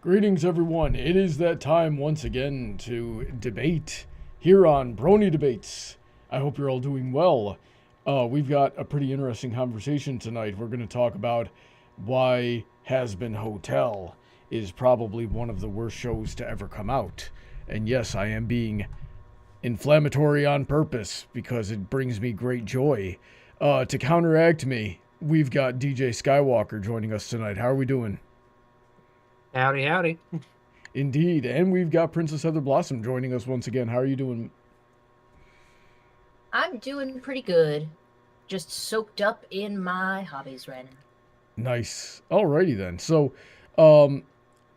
Greetings, everyone. It is that time once again to debate here on Brony Debates. I hope you're all doing well. We've got a pretty interesting conversation tonight. We're going to talk about why Hazbin Hotel is probably one of the worst shows to ever come out. And yes, I am being inflammatory on purpose because it brings me great joy. To counteract me, we've got DJ Skywalker joining us tonight. How are we doing? Howdy, howdy. Indeed, and we've got Princess Heather Blossom joining us once again. How are you doing? I'm doing pretty good. Just soaked up in my hobbies right now. Nice. Alrighty then. So,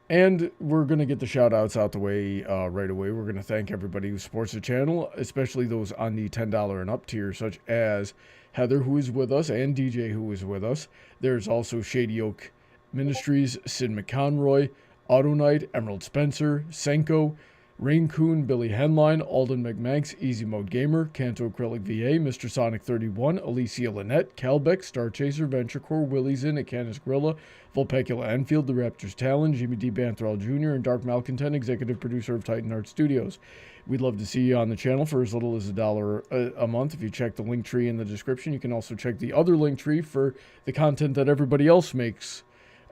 and we're going to get the shout-outs out the way right away. We're going to thank everybody who supports the channel, especially those on the $10 and up tier, such as Heather, who is with us, and DJ, who is with us. There's also Shady Oak Ministries, Sid McConroy, Autoknight, Emerald Spencer, Senko, Rein-Kun, Billy Henline, Alden MacManx, EasyModeGamer, Kanto Acrylic VA, Mr. Sonic 31, Alicia Lynette, Calbeck, StarChaser, VentureCorp, Willyzin, Icanus, Gruila, Vulpecula Enfield, The Raptors Talon, Jimmy D. Banthrall Jr., and Dark Malcontent, executive producer of Titan Art Studios. We'd love to see you on the channel for as little as $1 a month. If you check the link tree in the description, you can also check the other link tree for the content that everybody else makes.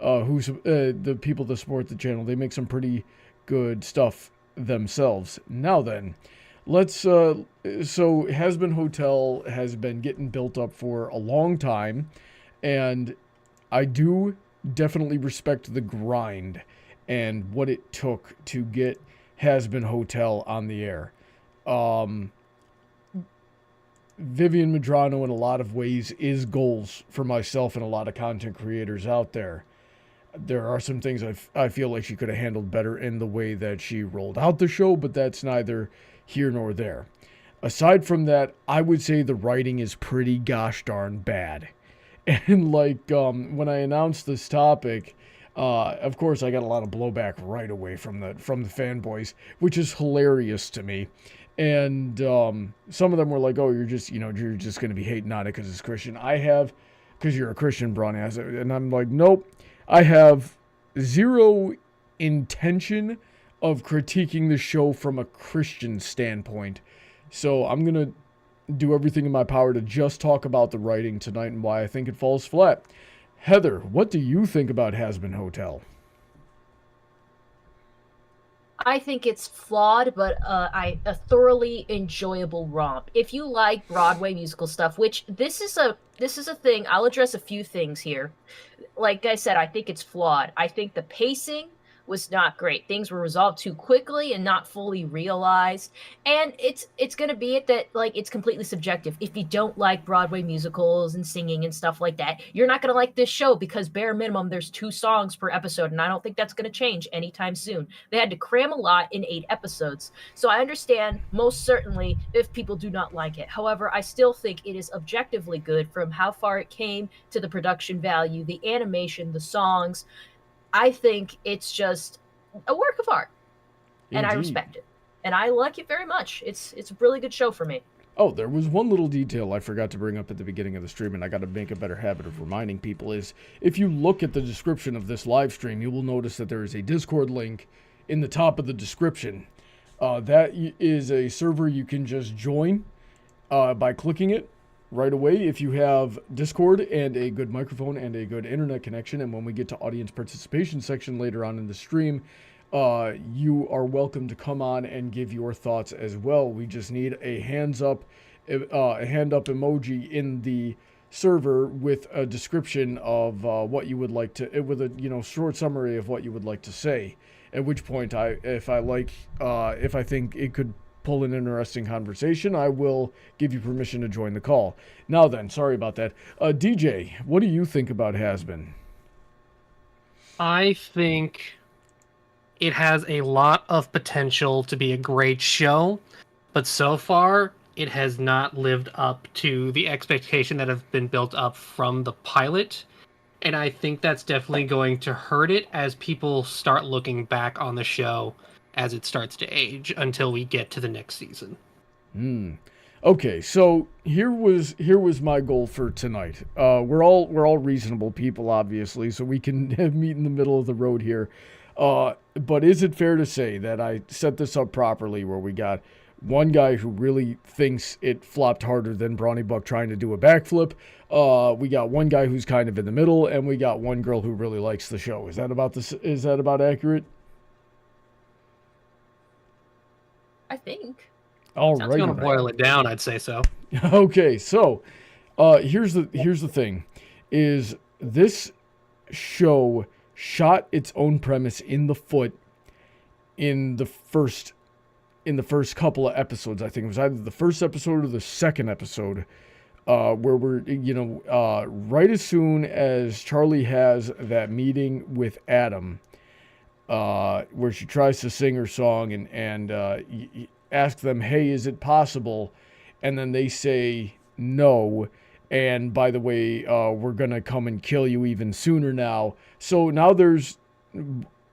Who's the people that support the channel. They make some pretty good stuff themselves. Now then, let's so Hazbin Hotel has been getting built up for a long time, and I do definitely respect the grind and what it took to get Hazbin Hotel on the air. Vivian Medrano in a lot of ways is goals for myself and a lot of content creators out there. There are some things I feel like she could have handled better in the way that she rolled out the show, but that's neither here nor there. Aside from that, I would say the writing is pretty gosh darn bad. And like when I announced this topic, of course I got a lot of blowback right away from the fanboys, which is hilarious to me. And some of them were like, "Oh, you're just going to be hating on it because it's Christian." Because you're a Christian, Brawny. And I'm like, nope. I have zero intention of critiquing the show from a Christian standpoint. So I'm going to do everything in my power to just talk about the writing tonight and why I think it falls flat. Heather, what do you think about Hazbin Hotel? I think it's flawed, but a thoroughly enjoyable romp. If you like Broadway musical stuff, which this is a thing, I'll address a few things here. Like I said, I think it's flawed. I think the pacing was not great. Things were resolved too quickly and not fully realized. And it's going to be that like it's completely subjective. If you don't like Broadway musicals and singing and stuff like that, you're not going to like this show because bare minimum there's 2 songs per episode, and I don't think that's going to change anytime soon. They had to cram a lot in 8 episodes. So I understand most certainly if people do not like it. However, I still think it is objectively good from how far it came to the production value, the animation, the songs. I think it's just a work of art, and I respect it, and I like it very much. It's a really good show for me. Oh, there was one little detail I forgot to bring up at the beginning of the stream, and I got to make a better habit of reminding people, is if you look at the description of this live stream, you will notice that there is a Discord link in the top of the description. That is a server you can just join by clicking it right away if you have Discord and a good microphone and a good internet connection. And when we get to audience participation section later on in the stream, you are welcome to come on and give your thoughts as well. We just need a hand up emoji in the server with a description of what you would like to, with a short summary of what you would like to say. At which point, if I think it could pull an interesting conversation, I will give you permission to join the call. Now then, sorry about that. DJ, what do you think about Hazbin? I think it has a lot of potential to be a great show, but so far it has not lived up to the expectation that have been built up from the pilot. And I think that's definitely going to hurt it as people start looking back on the show as it starts to age until we get to the next season. Okay, so here was my goal for tonight. We're all reasonable people, obviously, so we can meet in the middle of the road here. But is it fair to say that I set this up properly where we got one guy who really thinks it flopped harder than Brawny Buck trying to do a backflip? We got one guy who's kind of in the middle, and we got one girl who really likes the show. Is that about accurate? I think. All That's right. gonna boil it down. I'd say so. Okay, so here's the thing: is this show shot its own premise in the foot in the first couple of episodes. I think it was either the first episode or the second episode, where we're right as soon as Charlie has that meeting with Adam, where she tries to sing her song and ask them, hey, is it possible? And then they say no. And by the way, we're going to come and kill you even sooner now. So now there's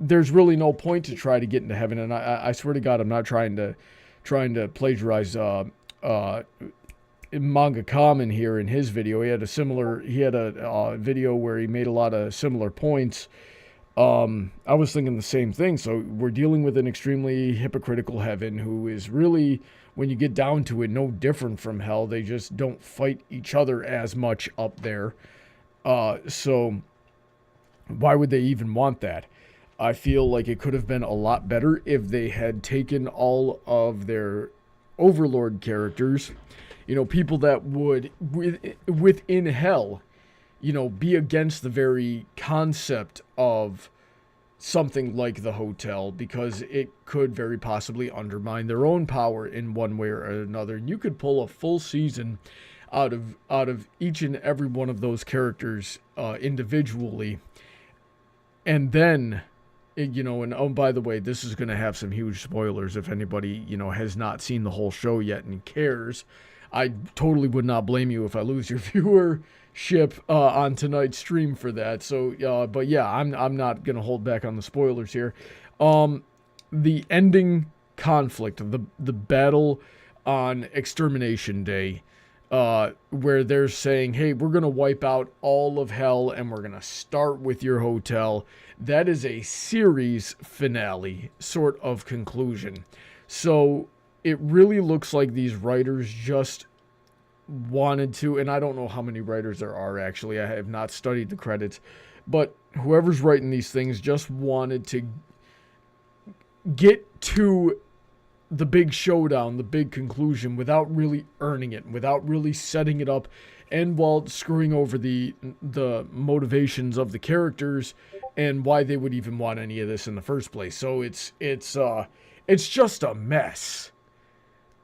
really no point to try to get into heaven. And I swear to God, I'm not trying to plagiarize Manga Common here in his video. He had a video where he made a lot of similar points. I was thinking the same thing. So we're dealing with an extremely hypocritical heaven who is really, when you get down to it, no different from hell. They just don't fight each other as much up there. So why would they even want that? I feel like it could have been a lot better if they had taken all of their overlord characters, people that would, within hell, be against the very concept of something like the hotel, because it could very possibly undermine their own power in one way or another. And you could pull a full season out of each and every one of those characters individually. And then, and oh, by the way, this is going to have some huge spoilers if anybody, has not seen the whole show yet and cares. I totally would not blame you if I lose your viewership on tonight's stream for that. So, but yeah, I'm not gonna hold back on the spoilers here. The ending conflict, the battle on Extermination Day, where they're saying, hey, we're gonna wipe out all of hell and we're gonna start with your hotel. That is a series finale sort of conclusion. So it really looks like these writers just wanted to, and I don't know how many writers there are actually, I have not studied the credits, but whoever's writing these things just wanted to get to the big showdown, the big conclusion, without really earning it, without really setting it up, and while screwing over the motivations of the characters and why they would even want any of this in the first place. So it's just a mess.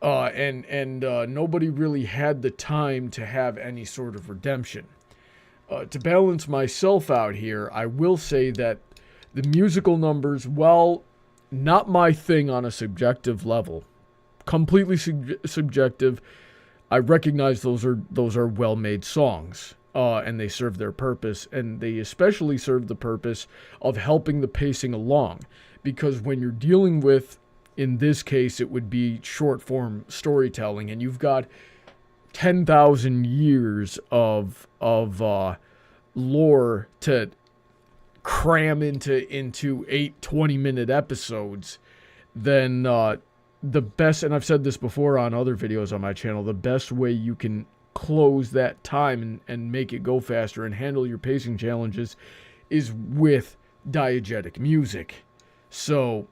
And nobody really had the time to have any sort of redemption. To balance myself out here, I will say that the musical numbers, while not my thing on a subjective level, completely subjective, I recognize those are well-made songs, and they serve their purpose, and they especially serve the purpose of helping the pacing along, because when you're dealing with, in this case, it would be short-form storytelling, and you've got 10,000 years of lore to cram into 8 20-minute episodes, then the best, and I've said this before on other videos on my channel, the best way you can close that time and make it go faster and handle your pacing challenges is with diegetic music. So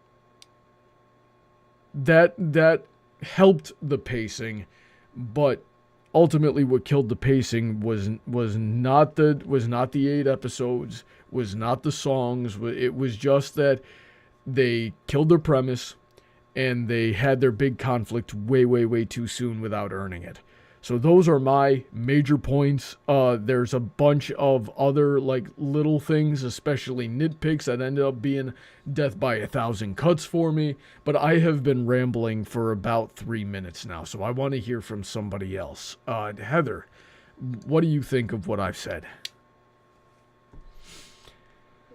that helped the pacing, but ultimately what killed the pacing was not the 8 episodes, was not the songs. It was just that they killed their premise and they had their big conflict way too soon without earning it. So those are my major points. There's a bunch of other little things, especially nitpicks, that ended up being death by 1,000 cuts for me. But I have been rambling for about 3 minutes now, so I want to hear from somebody else. Heather, what do you think of what I've said?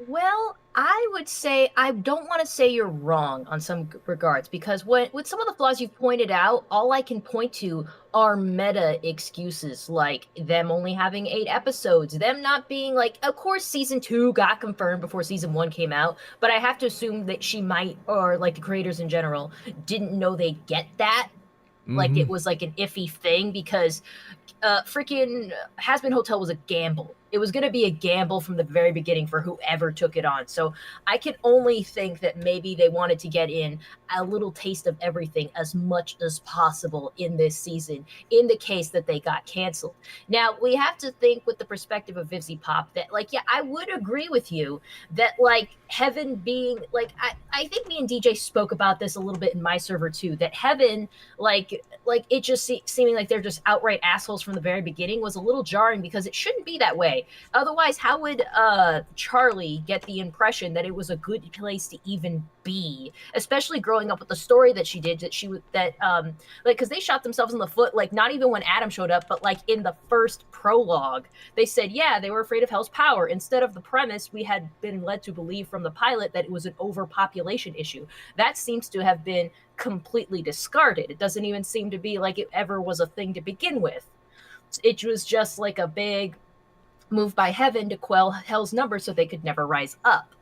Well, I would say I don't want to say you're wrong on some regards, because with some of the flaws you've pointed out, all I can point to are meta excuses, like them only having 8 episodes, them not being like, of course season 2 got confirmed before season 1 came out, but I have to assume that she might, or like the creators in general, didn't know they'd get that. Like it was like an iffy thing, because freaking Hazbin Hotel was a gamble. It was going to be a gamble from the very beginning for whoever took it on. So I can only think that maybe they wanted to get in a little taste of everything as much as possible in this season, in the case that they got canceled. Now, we have to think with the perspective of VivziePop that, like, yeah, I would agree with you that, like, Heaven being, like, I think me and DJ spoke about this a little bit in my server too, that Heaven, like it just seeming like they're just outright assholes from the very beginning was a little jarring, because it shouldn't be that way. Otherwise, how would Charlie get the impression that it was a good place to even be, especially growing up with the story that she did, like, because they shot themselves in the foot, like, not even when Adam showed up, but like in the first prologue, they said, yeah, they were afraid of Hell's power, instead of the premise we had been led to believe from the pilot that it was an overpopulation issue. That seems to have been completely discarded. It doesn't even seem to be like it ever was a thing to begin with. It was just like a big move by Heaven to quell Hell's numbers so they could never rise up.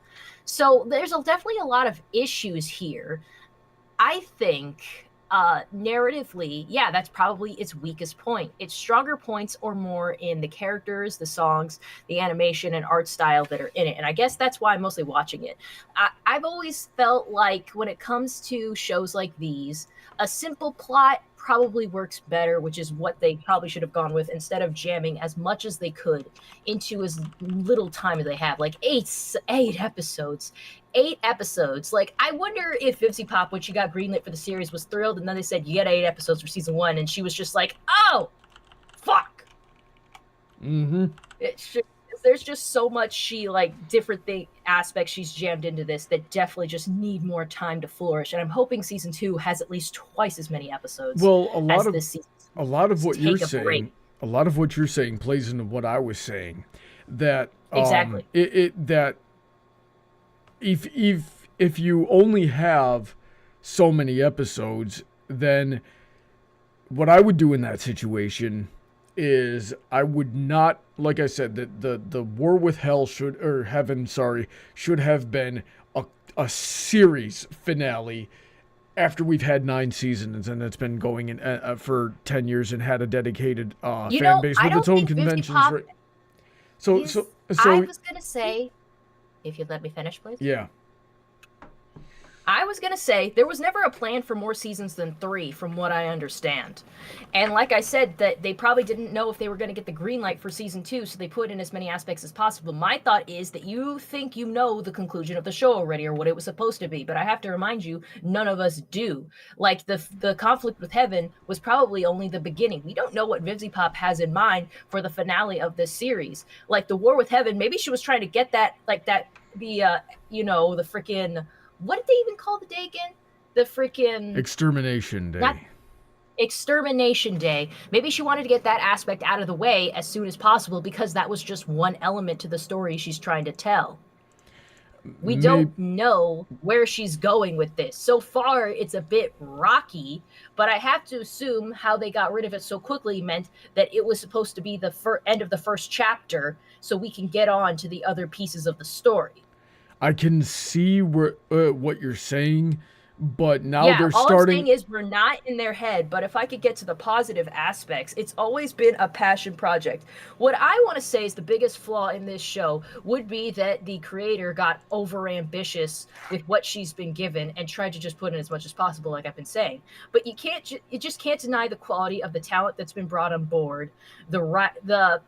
So there's definitely a lot of issues here. I think narratively, yeah, that's probably its weakest point. Its stronger points are more in the characters, the songs, the animation, and art style that are in it. And I guess that's why I'm mostly watching it. I've always felt like when it comes to shows like these, a simple plot probably works better, which is what they probably should have gone with, instead of jamming as much as they could into as little time as they have. Like eight episodes. 8 episodes. Like, I wonder if VivziePop, when she got greenlit for the series, was thrilled, and then they said, you get 8 episodes for season 1, and she was just like, oh, fuck. There's just so much different aspects she's jammed into this that definitely just need more time to flourish, and I'm hoping season 2 has at least twice as many episodes. Well, this season. a lot of what you're saying plays into what I was saying, that exactly that if you only have so many episodes, then what I would do in that situation is I would not, like I said, that the War with Heaven should have been a series finale after we've had 9 seasons, and it's been going in for 10 years and had a dedicated fan base with its own conventions. Right? So I was gonna say, if you'd let me finish, please. Yeah. I was going to say, there was never a plan for more seasons than 3, from what I understand. And like I said, that they probably didn't know if they were going to get the green light for season 2, so they put in as many aspects as possible. My thought is that you think you know the conclusion of the show already, or what it was supposed to be, but I have to remind you, none of us do. Like, the conflict with Heaven was probably only the beginning. We don't know what VivziePop has in mind for the finale of this series. Like, the War with Heaven, maybe she was trying to get the freaking... What did they even call the day again? The freaking... Extermination Day. Extermination Day. Maybe she wanted to get that aspect out of the way as soon as possible, because that was just one element to the story she's trying to tell. We don't know where she's going with this. So far, it's a bit rocky, but I have to assume how they got rid of it so quickly meant that it was supposed to be the end of the first chapter, so we can get on to the other pieces of the story. I can see what you're saying, but now they're all starting... I'm saying is we're not in their head, but if I could get to the positive aspects, it's always been a passion project. What I want to say is the biggest flaw in this show would be that the creator got over-ambitious with what she's been given and tried to just put in as much as possible, like I've been saying. But you just can't deny the quality of the talent that's been brought on board. The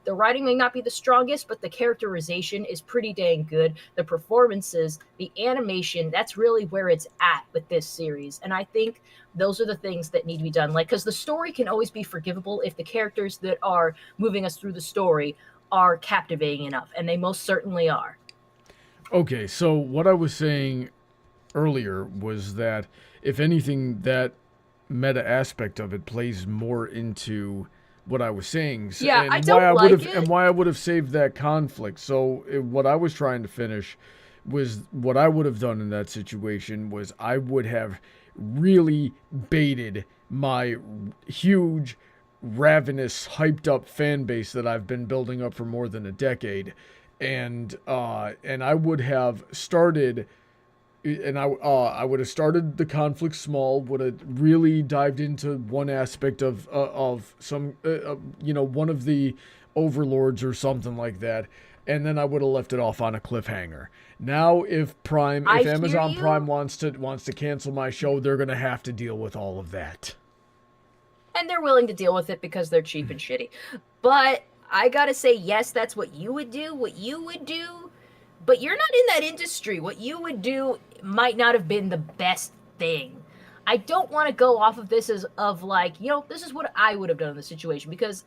writing may not be the strongest, but the characterization is pretty dang good. The performances, the animation, that's really where it's at with this series. And I think those are the things that need to be done. Like, because the story can always be forgivable if the characters that are moving us through the story are captivating enough, and they most certainly are. Okay, so what I was saying earlier was that, if anything, that meta aspect of it plays more into what I was saying. Yeah, and I don't like it. And why I would have saved that conflict. So what I was trying to finish was, what I would have done in that situation was I would have really baited my huge ravenous, hyped up fan base that I've been building up for more than a decade. And I would have started, I would have started the conflict small, would have really dived into one aspect of some, one of the overlords or something like that. And then I would have left it off on a cliffhanger. Now, if Amazon Prime wants to cancel my show, they're gonna have to deal with all of that. And they're willing to deal with it because they're cheap and shitty. But I gotta say, yes, that's what you would do. But you're not in that industry. What you would do might not have been the best thing. I don't want to go off of this as of like, this is what I would have done in the situation, because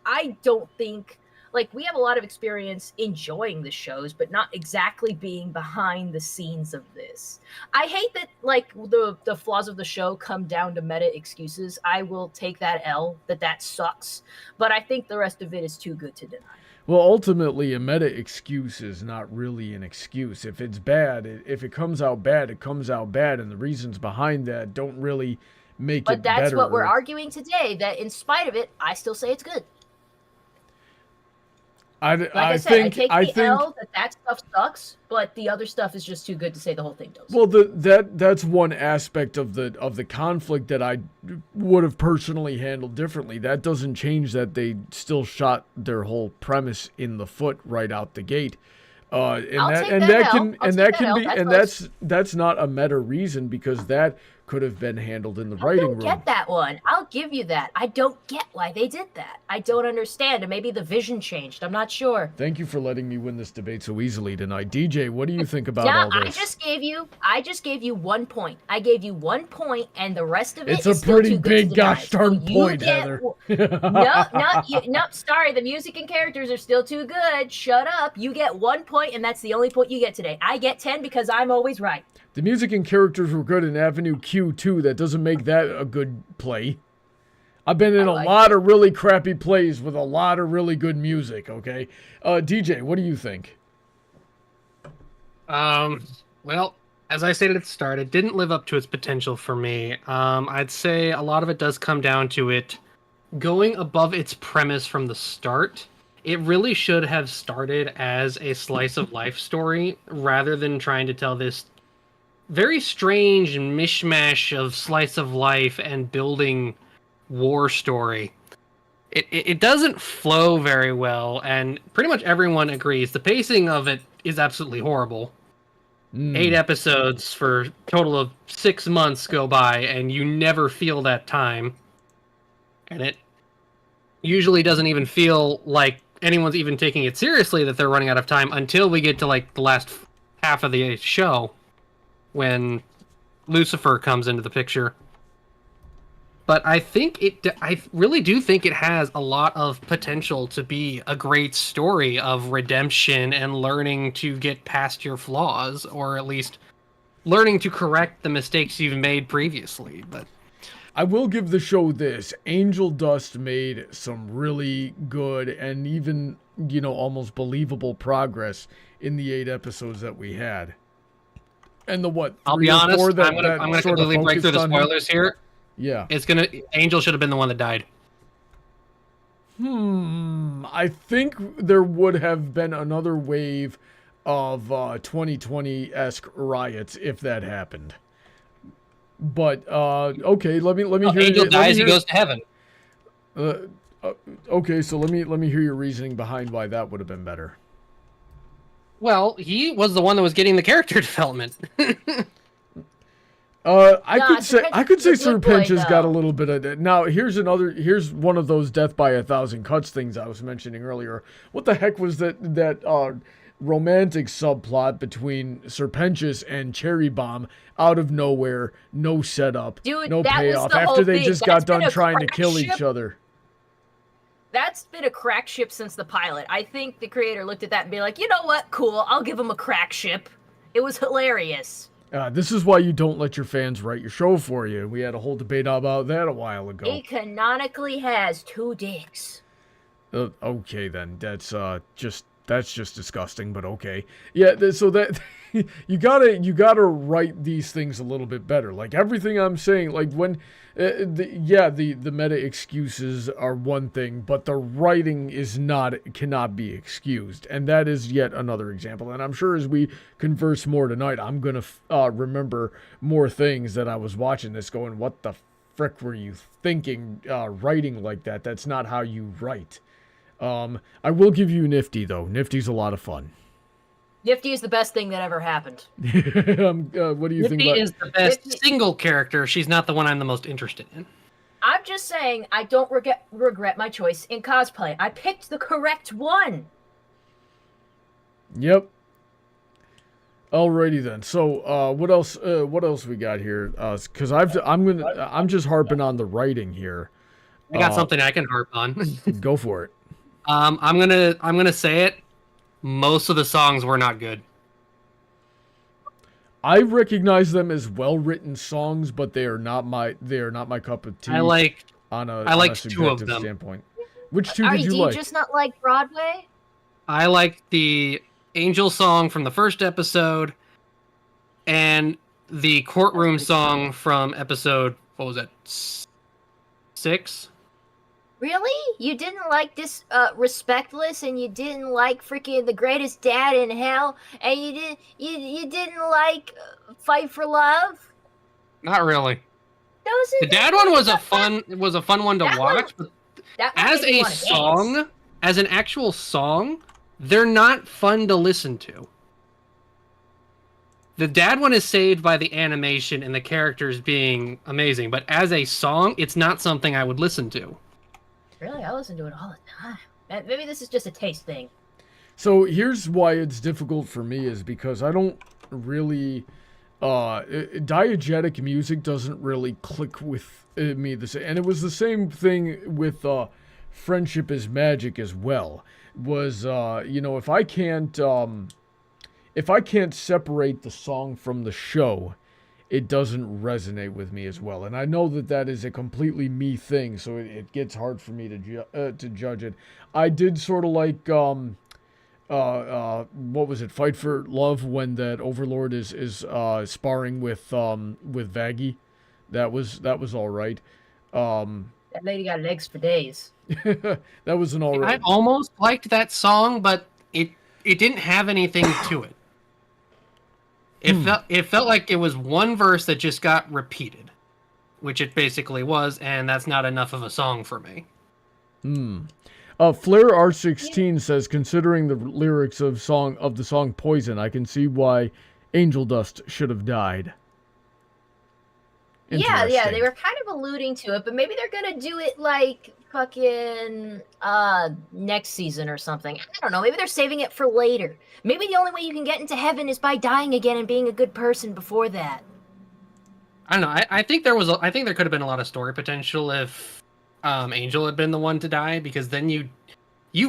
I don't think. Like, we have a lot of experience enjoying the shows, but not exactly being behind the scenes of this. I hate that, like, the flaws of the show come down to meta excuses. I will take that L, that sucks. But I think the rest of it is too good to deny. Well, ultimately, a meta excuse is not really an excuse. If it's bad, if it comes out bad, it comes out bad, and the reasons behind that don't really make it better. But that's what we're arguing today, that in spite of it, I still say it's good. I think L that stuff sucks, but the other stuff is just too good to say the whole thing does. Well, that's one aspect of the conflict that I would have personally handled differently. That doesn't change that they still shot their whole premise in the foot right out the gate. That's not a meta reason, because that could have been handled in the writing room. I don't get that one. I'll give you that. I don't get why they did that. I don't understand. And maybe the vision changed. I'm not sure. Thank you for letting me win this debate so easily tonight. DJ, what do you think about all this? I just gave you 1 point. I gave you 1 point, and the rest of it is a pretty big gosh darn point, Heather. Nope, sorry. The music and characters are still too good. Shut up. You get 1 point, and that's the only point you get today. I get 10 because I'm always right. The music and characters were good in Avenue Q too. That doesn't make that a good play. I've been in a lot of really crappy plays with a lot of really good music, okay? DJ, what do you think? Well, as I stated at the start, it didn't live up to its potential for me. I'd say a lot of it does come down to it going above its premise from the start. It really should have started as a slice of life story rather than trying to tell this very strange mishmash of slice of life and building war story. It doesn't flow very well, and pretty much everyone agrees. The pacing of it is absolutely horrible. 8 episodes for a total of 6 months go by, and you never feel that time. And it usually doesn't even feel like anyone's even taking it seriously that they're running out of time until we get to like the last half of the show, when Lucifer comes into the picture. But I really do think it has a lot of potential to be a great story of redemption and learning to get past your flaws, or at least learning to correct the mistakes you've made previously. But I will give the show this. Angel Dust made some really good and even, almost believable progress in the 8 episodes that we had. And the I'll be honest, I'm gonna completely break through the spoilers here. Yeah. Angel should have been the one that died. I think there would have been another wave of 2020-esque riots if that happened. But okay, let me hear. Angel dies, he goes to heaven. Okay, so let me hear your reasoning behind why that would have been better. Well, he was the one that was getting the character development. I could say Sir Pinch has got a little bit of it. Now, here's one of those death by 1,000 cuts things I was mentioning earlier. What the heck was that romantic subplot between Sir Penchus and Cherry Bomb out of nowhere, no setup, no payoff, after they just got done trying to kill each other? That's been a crack ship since the pilot. I think the creator looked at that and be like, you know what, cool, I'll give him a crack ship. It was hilarious. This is why you don't let your fans write your show for you. We had a whole debate about that a while ago. He canonically has 2 dicks. Okay, then. That's just that's just disgusting, but okay. Yeah, so that you gotta write these things a little bit better. Like everything I'm saying, like when the meta excuses are one thing, but the writing cannot be excused, and that is yet another example. And I'm sure as we converse more tonight, I'm gonna remember more things that I was watching this going, what the frick were you thinking, writing like that? That's not how you write. I will give you Nifty, though. Nifty's a lot of fun. Nifty is the best thing that ever happened. What do you think about... Nifty is the best single character. She's not the one I'm the most interested in. I'm just saying, I don't regret my choice in cosplay. I picked the correct one. Yep. Alrighty then. So, what else? What else we got here? Because I'm just harping on the writing here. I got something I can harp on. Go for it. I'm gonna say it. Most of the songs were not good. I recognize them as well-written songs, but they are not my cup of tea. I liked a two of them. Standpoint. Which two did you like? Do you just not like Broadway? I liked the Angel song from the first episode, and the courtroom song from episode, what was that, 6? Really? You didn't like this Respectless, and you didn't like freaking The Greatest Dad in Hell, and you didn't like Fight for Love? Not really. The Dad one was a fun one to watch, but as a song, as an actual song, they're not fun to listen to. The Dad one is saved by the animation and the characters being amazing, but as a song, it's not something I would listen to. Really? I listen to it all the time. Maybe this is just a taste thing. So here's why it's difficult for me is because I don't really... diegetic music doesn't really click with me the same. And it was the same thing with Friendship is Magic as well. Was, if I can't separate the song from the show, it doesn't resonate with me as well. And I know that is a completely me thing, so it gets hard for me to judge it. I did sort of like, what was it, Fight for Love, when that Overlord is sparring with Vaggie. That was all right. That lady got legs for days. That was an all right. I almost liked that song, but it didn't have anything to it. It felt like it was one verse that just got repeated, which it basically was, and that's not enough of a song for me. Flare R16 says, considering the lyrics of the song Poison, I can see why Angel Dust should have died. Yeah, they were kind of alluding to it, but maybe they're gonna do it like fucking next season or something. I don't know. Maybe they're saving it for later. Maybe the only way you can get into heaven is by dying again and being a good person before that. I don't know. I think there could have been a lot of story potential if Angel had been the one to die, because then you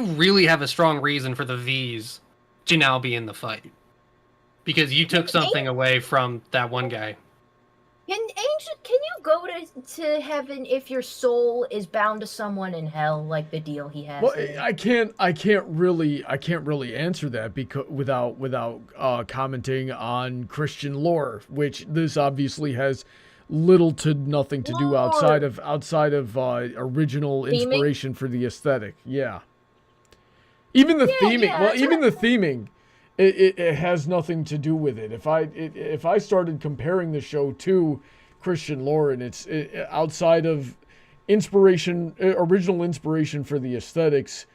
really have a strong reason for the V's to now be in the fight, because you took something away from that one guy. Can you go to heaven if your soul is bound to someone in hell, like the deal he has? Well, I can't really answer that because without commenting on Christian lore, which this obviously has little to nothing to do outside of original inspiration for the aesthetic. Yeah. Even the theming. Even the theming. It has nothing to do with it. If I started comparing the show to Christian lore, and it's outside of original inspiration for the aesthetics,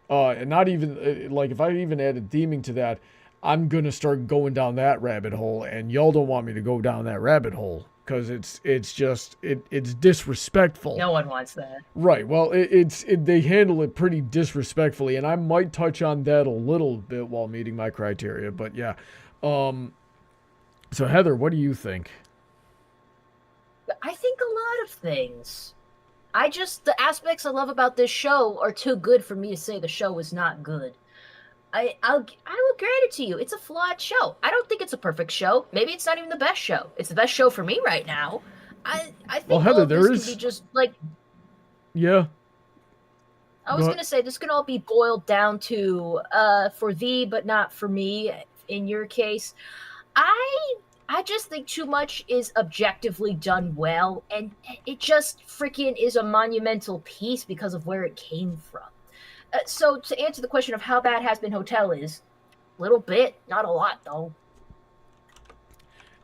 and not even like if I even added theming to that, I'm gonna start going down that rabbit hole, and y'all don't want me to go down that rabbit hole because it's disrespectful. No one wants that. Right. Well, they handle it pretty disrespectfully, and I might touch on that a little bit while meeting my criteria. But yeah. So Heather, what do you think? I think a lot of things. The aspects I love about this show are too good for me to say the show is not good. I will grant it to you. It's a flawed show. I don't think it's a perfect show. Maybe it's not even the best show. It's the best show for me right now. I think Heather, all of this can be just like... Yeah. I was gonna say this can all be boiled down to for thee, but not for me. In your case, I just think too much is objectively done well, and it just freaking is a monumental piece because of where it came from. So to answer the question of how bad Hazbin Hotel is, a little bit, not a lot though.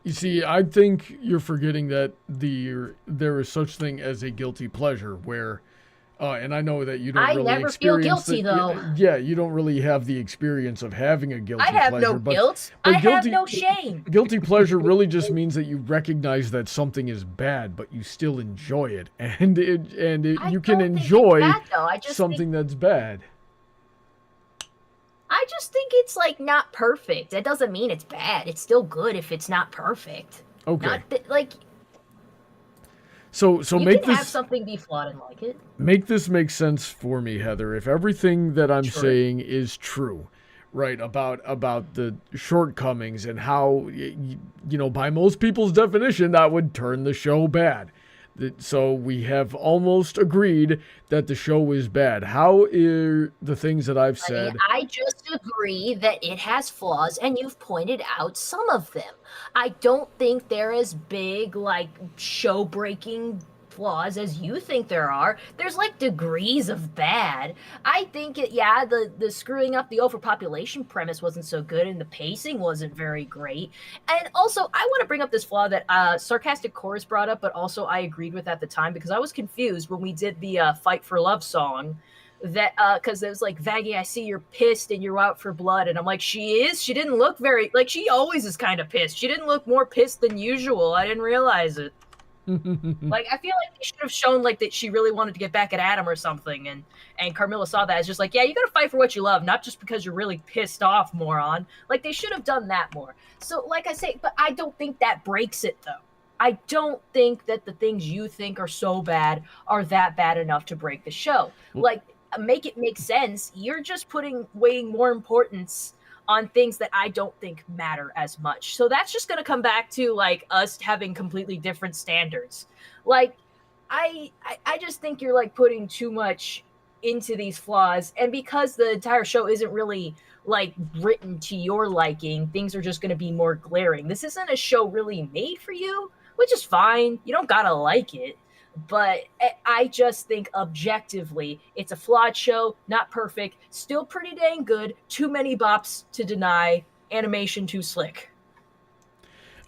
You see, I think you're forgetting that there is such thing as a guilty pleasure where, and I know that you don't really never feel guilty, though. Yeah, you don't really have the experience of having a guilty pleasure. I have no guilt. I have no shame. Guilty pleasure really just means that you recognize that something is bad, but you still enjoy it, and you can enjoy something that's bad. I just think it's like not perfect. That doesn't mean it's bad. It's still good if it's not perfect. Okay. Like. So you make can this have something be flawed and like it. Make this make sense for me, Heather. If everything that I'm saying is true, right, about the shortcomings and how, you know, by most people's definition, that would turn the show bad. So we have almost agreed that the show is bad. How are the things that I've said? I just agree that it has flaws, and you've pointed out some of them. I don't think they're as big, like, show-breaking flaws as you think there are. There's like degrees of bad. I think the screwing up the overpopulation premise wasn't so good, and the pacing wasn't very great. And also, I want to bring up this flaw that Sarcastic Chorus brought up, but also I agreed with at the time, because I was confused when we did the Fight for Love song. That because it was like, Vaggie, I see you're pissed and you're out for blood, and I'm like, she didn't look very, like, she always is kind of pissed. She didn't look more pissed than usual. I didn't realize it. Like, I feel like they should have shown like that she really wanted to get back at Adam or something, and Carmilla saw that as just like, yeah, you gotta fight for what you love, not just because you're really pissed off, moron. Like, they should have done that more. So like I say, but I don't think that breaks it though. I don't think that the things you think are so bad are that bad enough to break the show. Like, make it make sense. You're just weighing more importance on things that I don't think matter as much. So that's just going to come back to like us having completely different standards. Like, I just think you're like putting too much into these flaws, and because the entire show isn't really like written to your liking, things are just going to be more glaring. This isn't a show really made for you, which is fine. You don't gotta like it. But I just think objectively, it's a flawed show, not perfect, still pretty dang good, too many bops to deny, animation too slick.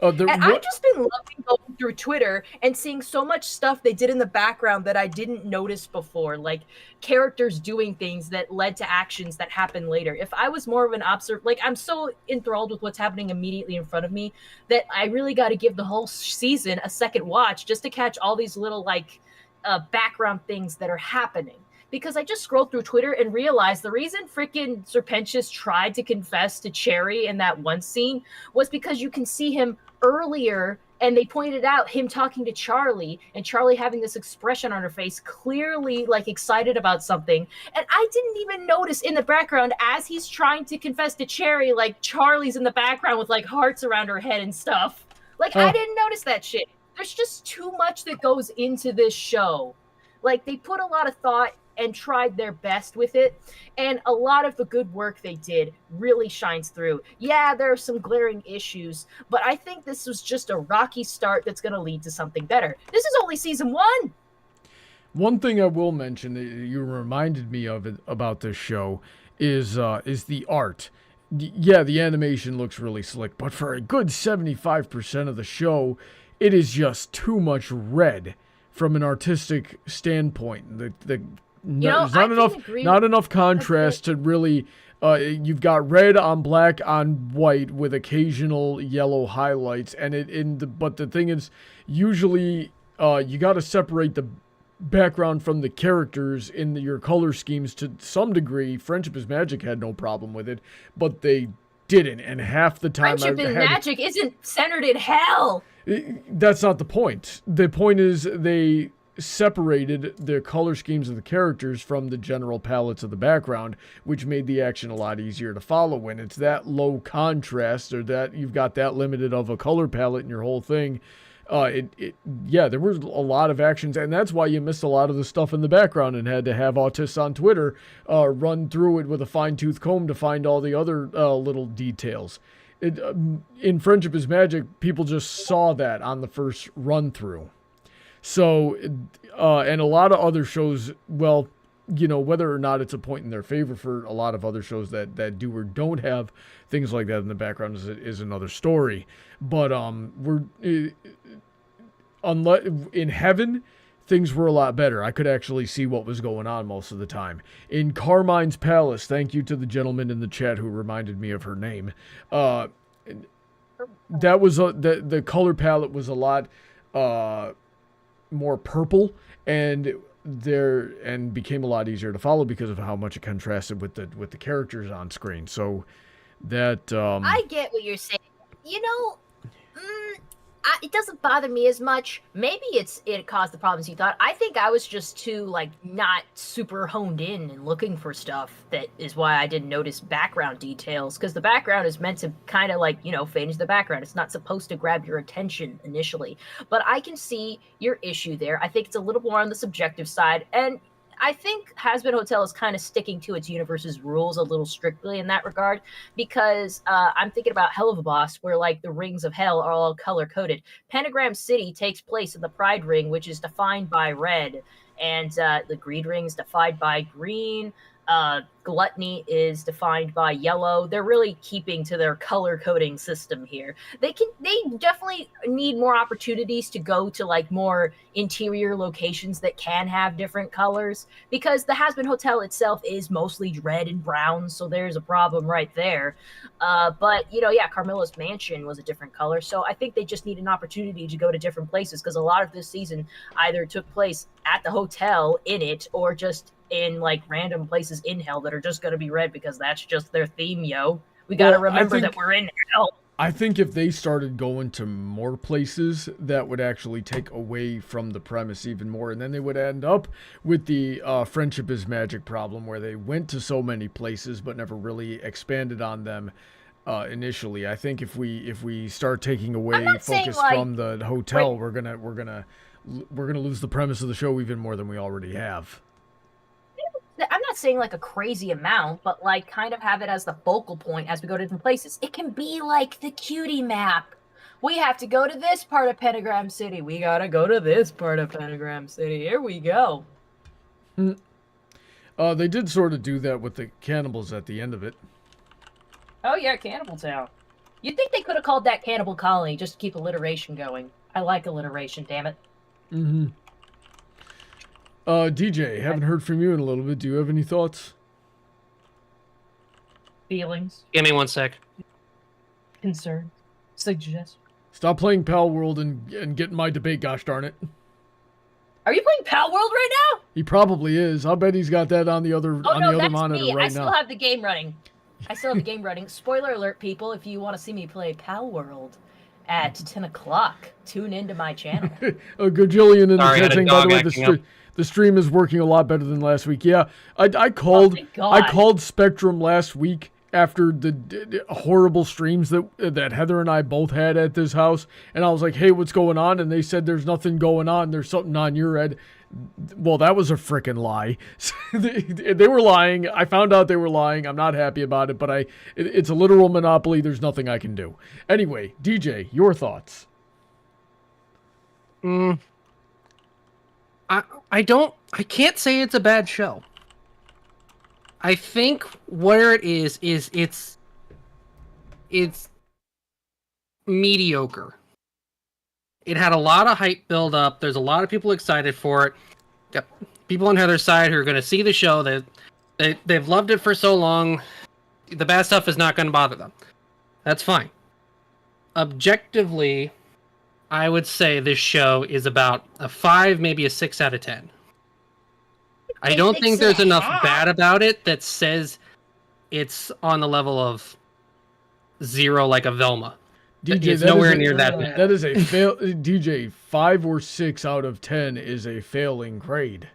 I've just been loving going through Twitter and seeing so much stuff they did in the background that I didn't notice before, like characters doing things that led to actions that happened later. If I was more of an observer, like, I'm so enthralled with what's happening immediately in front of me that I really got to give the whole season a second watch just to catch all these little like background things that are happening. Because I just scrolled through Twitter and realized the reason freaking Serpentius tried to confess to Cherry in that one scene was because you can see him earlier, and they pointed out him talking to Charlie, and Charlie having this expression on her face, clearly like excited about something. And I didn't even notice in the background as he's trying to confess to Cherry, like Charlie's in the background with like hearts around her head and stuff. Like, I didn't notice that shit. There's just too much that goes into this show. Like, they put a lot of thought and tried their best with it, and a lot of the good work they did really shines through. Yeah, there are some glaring issues, but I think this was just a rocky start that's going to lead to something better. This is only season 1. One thing I will mention that you reminded me of it, about this show is the art. Yeah, the animation looks really slick, but for a good 75% of the show, it is just too much red from an artistic standpoint. There's not enough contrast to really. You've got red on black on white with occasional yellow highlights, and but the thing is, usually you got to separate the background from the characters in your color schemes to some degree. Friendship is Magic had no problem with it, but they didn't, and half the time Friendship is Magic isn't centered in hell. That's not the point. The point is they separated the color schemes of the characters from the general palettes of the background, which made the action a lot easier to follow when it's that low contrast, or that you've got that limited of a color palette in your whole thing. Yeah, there was a lot of actions, and that's why you missed a lot of the stuff in the background and had to have autists on Twitter run through it with a fine-tooth comb to find all the other little details. In Friendship is Magic, people just saw that on the first run-through. So, and a lot of other shows, well, you know, whether or not it's a point in their favor for a lot of other shows that do or don't have things like that in the background is another story. But unless in heaven, things were a lot better. I could actually see what was going on most of the time. In Carmine's Palace, thank you to the gentleman in the chat who reminded me of her name. That was the color palette was a lot more purple and became a lot easier to follow because of how much it contrasted with the characters on screen. So that I get what you're saying. You know, it doesn't bother me as much. Maybe it caused the problems you thought. I think I was just too like not super honed in and looking for stuff. That is why I didn't notice background details, because the background is meant to kind of like, you know, fade into the background. It's not supposed to grab your attention initially. But I can see your issue there. I think it's a little more on the subjective side, and I think Hazbin Hotel is kind of sticking to its universe's rules a little strictly in that regard, because I'm thinking about Hell of a Boss, where like the rings of hell are all color-coded. Pentagram City takes place in the Pride Ring, which is defined by red, and the Greed Ring is defined by green. Gluttony is defined by yellow. They're really keeping to their color coding system here. They definitely need more opportunities to go to like more interior locations that can have different colors, because the Hazbin Hotel itself is mostly red and brown, so there's a problem right there. But you know, yeah, Carmilla's mansion was a different color, so I think they just need an opportunity to go to different places, because a lot of this season either took place at the hotel in it, or just in like random places in hell that are just going to be red because that's just their theme, yo. We got to remember that we're in hell. I think if they started going to more places, that would actually take away from the premise even more, and then they would end up with the Friendship is Magic problem, where they went to so many places but never really expanded on them initially. I think if we start taking away focus from the hotel, we're gonna lose the premise of the show even more than we already have. I'm not saying like a crazy amount, but like kind of have it as the focal point as we go to different places. It can be like the cutie map. We have to go to this part of Pentagram City. We gotta go to this part of Pentagram City. Here we go. They did sort of do that with the cannibals at the end of it. Oh yeah, Cannibal Town. You'd think they could have called that Cannibal Colony just to keep alliteration going. I like alliteration, damn it. Mm-hmm. DJ, haven't heard from you in a little bit. Do you have any thoughts? Feelings? Give me 1 sec. Concern? Suggest? Stop playing Pal World and get in my debate, gosh darn it. Are you playing Pal World right now? He probably is. I'll bet he's got that on the other monitor me. right now. I still have the game running. Spoiler alert, people, if you want to see me play Pal World at 10 o'clock, tune into my channel. A gajillion in the Sorry, chat saying, by the way, the stream is working a lot better than last week. Yeah, I called Spectrum last week after the horrible streams that Heather and I both had at this house, and I was like, hey, what's going on? And they said there's nothing going on. There's something on your end. Well, that was a freaking lie. They were lying. I found out they were lying. I'm not happy about it, but it's a literal monopoly. There's nothing I can do. Anyway, DJ, your thoughts? I can't say it's a bad show. I think where it is it's mediocre. It had a lot of hype build up. There's a lot of people excited for it. Got people on Heather's side who are going to see the show. They've loved it for so long. The bad stuff is not going to bother them. That's fine. Objectively, I would say this show is about a 5, maybe a 6 out of 10. I don't think there's enough bad about it that says it's on the level of 0 like a Velma. DJ, it's nowhere near that bad. That is a fail. DJ, 5 or 6 out of 10 is a failing grade.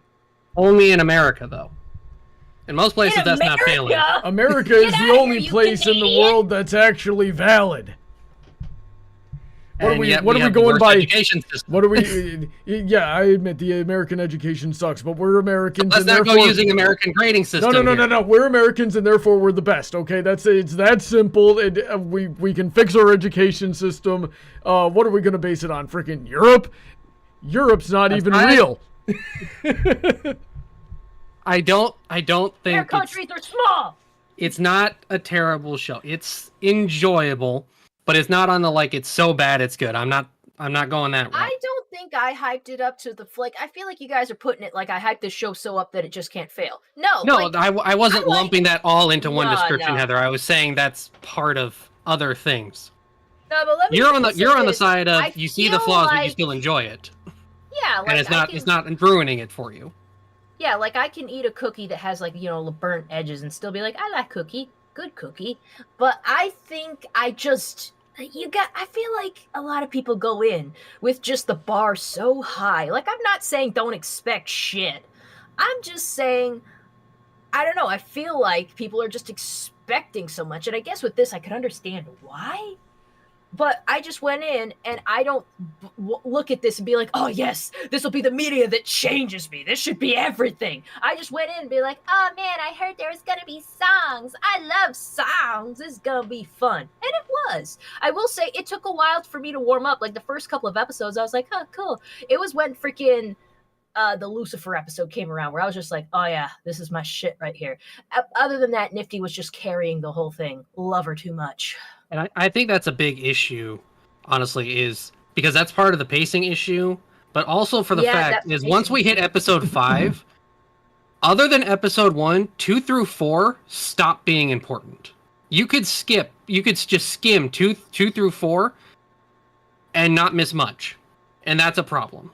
Only in America, though. In most places, that's not failing. America is the only place in the world that's actually valid. What are we going by? Education system. What are we? Yeah, I admit the American education sucks, but we're Americans. Let's not go using American grading system. No. We're Americans, and therefore we're the best. Okay, it's that simple. We can fix our education system. What are we gonna base it on? Freaking Europe? Europe's not even real. I don't think their countries are small. It's not a terrible show. It's enjoyable. But it's not on the it's so bad it's good. I'm not going that route. I don't think I hyped it up to the I feel like you guys are putting it like I hyped this show so up that it just can't fail. No, I wasn't lumping that all into one description, Heather. I was saying that's part of other things. No, but let me you're on the side of you see the flaws, but you still enjoy it. Yeah, and it's not ruining it for you. Yeah, I can eat a cookie that has burnt edges and still be like, I like cookie. Good cookie. But I think I feel like a lot of people go in with just the bar so high. I'm not saying don't expect shit. I'm just saying, I don't know, I feel like people are just expecting so much. And I guess with this, I could understand why. But I just went in and I don't look at this and be like, oh yes, this will be the media that changes me. This should be everything. I just went in and be like, oh man, I heard there was going to be songs. I love songs. This is going to be fun. And it was. I will say it took a while for me to warm up. The first couple of episodes, I was like, oh, cool. It was when freaking the Lucifer episode came around where I was just like, oh yeah, this is my shit right here. Other than that, Nifty was just carrying the whole thing. Love her too much. And I think that's a big issue, honestly, is because that's part of the pacing issue, but also for the fact is once we hit episode 5, other than episode 1, 2 through 4 stop being important. You could just skim 2 through 4 and not miss much. And that's a problem.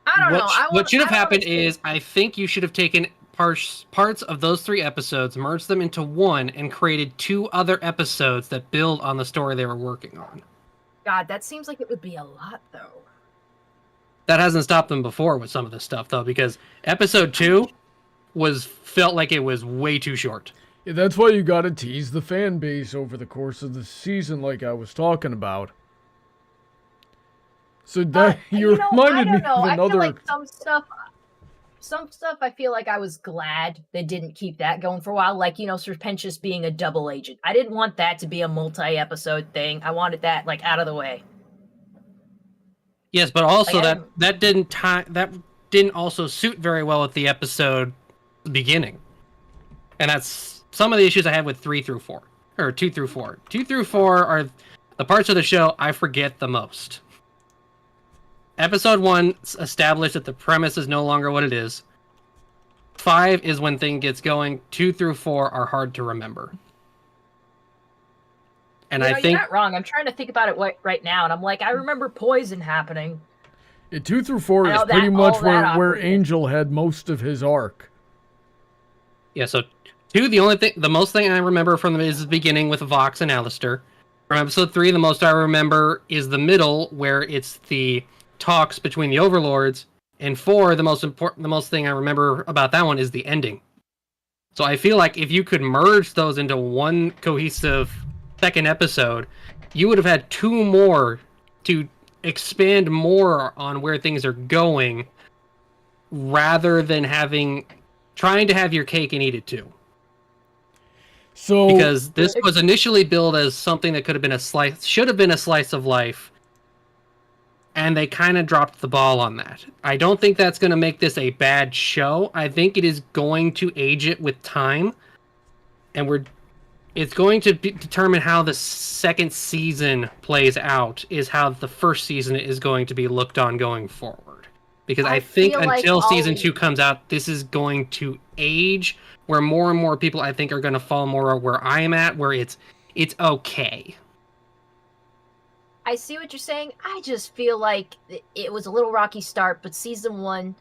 I don't know. What should have happened is I think you should have taken parts of those 3 episodes, merged them into one, and created 2 other episodes that build on the story they were working on. God, that seems like it would be a lot, though. That hasn't stopped them before with some of this stuff, though, because episode 2 felt like it was way too short. Yeah, that's why you gotta tease the fan base over the course of the season, like I was talking about. So that you reminded me of another. I feel like some stuff I feel like I was glad they didn't keep that going for a while. Serpentius being a double agent. I didn't want that to be a multi-episode thing. I wanted that out of the way. Yes, but also that didn't also suit very well with the episode beginning. And that's some of the issues I have with 3 through 4. Or 2 through 4. 2 through 4 are the parts of the show I forget the most. Episode 1 established that the premise is no longer what it is. 5 is when things gets going. 2 through 4 are hard to remember. And I think you're not wrong. I'm trying to think about it right now, and I'm like, I remember poison happening. Yeah, 2 through 4 is pretty much where Angel had most of his arc. Yeah, so 2, the most thing I remember from them is the beginning with Vox and Alistair. From episode 3, the most I remember is the middle, where it's the talks between the overlords, and 4, the most thing I remember about that one is the ending. So I feel like if you could merge those into one cohesive second episode, you would have had 2 more to expand more on where things are going, rather than trying to have your cake and eat it too. So because this was initially billed as something that should have been a slice of life. And they kind of dropped the ball on that. I don't think that's going to make this a bad show. I think it is going to age it with time. And it's going to determine how the second season plays out, is how the first season is going to be looked on going forward. Because I think until season 2 comes out, this is going to age, where more and more people, I think, are going to fall more where I am at, where it's okay. I see what you're saying. I just feel like it was a little rocky start, but season 1,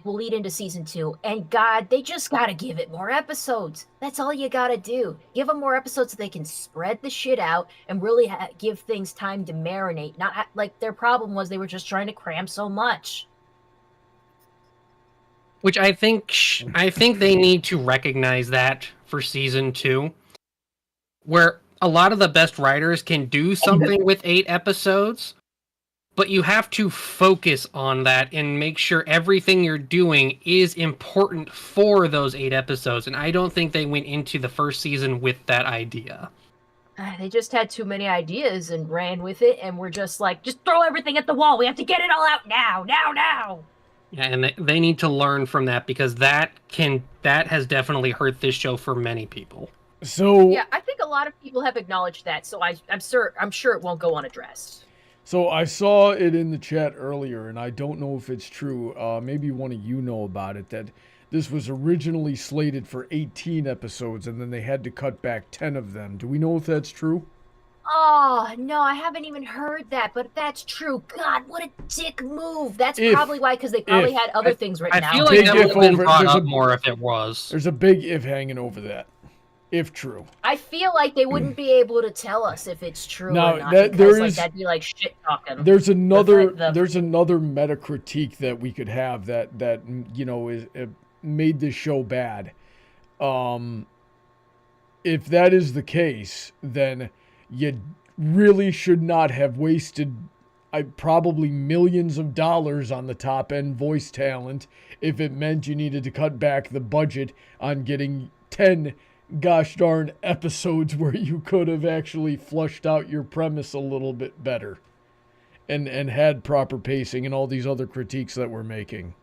will lead into season 2. And God, they just gotta give it more episodes. That's all you gotta do. Give them more episodes so they can spread the shit out and really give things time to marinate. Not their problem was they were just trying to cram so much. Which I think they need to recognize that for season 2, where a lot of the best writers can do something with 8 episodes, but you have to focus on that and make sure everything you're doing is important for those 8 episodes. And I don't think they went into the first season with that idea. They just had too many ideas and ran with it, and we're just like, just throw everything at the wall. We have to get it all out now. Yeah, and they need to learn from that, because that has definitely hurt this show for many people. So yeah, I think a lot of people have acknowledged that, so I'm sure it won't go unaddressed. So I saw it in the chat earlier, and I don't know if it's true. Maybe one of you know about it, that this was originally slated for 18 episodes, and then they had to cut back 10 of them. Do we know if that's true? Oh, no, I haven't even heard that, but that's true. God, what a dick move. That's probably why, because they probably had other things written out. I feel like that would have been brought up more if it was. There's a big if hanging over that. If true. I feel like they wouldn't be able to tell us if it's true or not, because that'd be like shit talking. There's another meta critique that we could have that you know is made this show bad. If that is the case, then you really should not have wasted probably millions of dollars on the top end voice talent if it meant you needed to cut back the budget on getting 10 gosh darn episodes where you could have actually flushed out your premise a little bit better and had proper pacing and all these other critiques that we're making.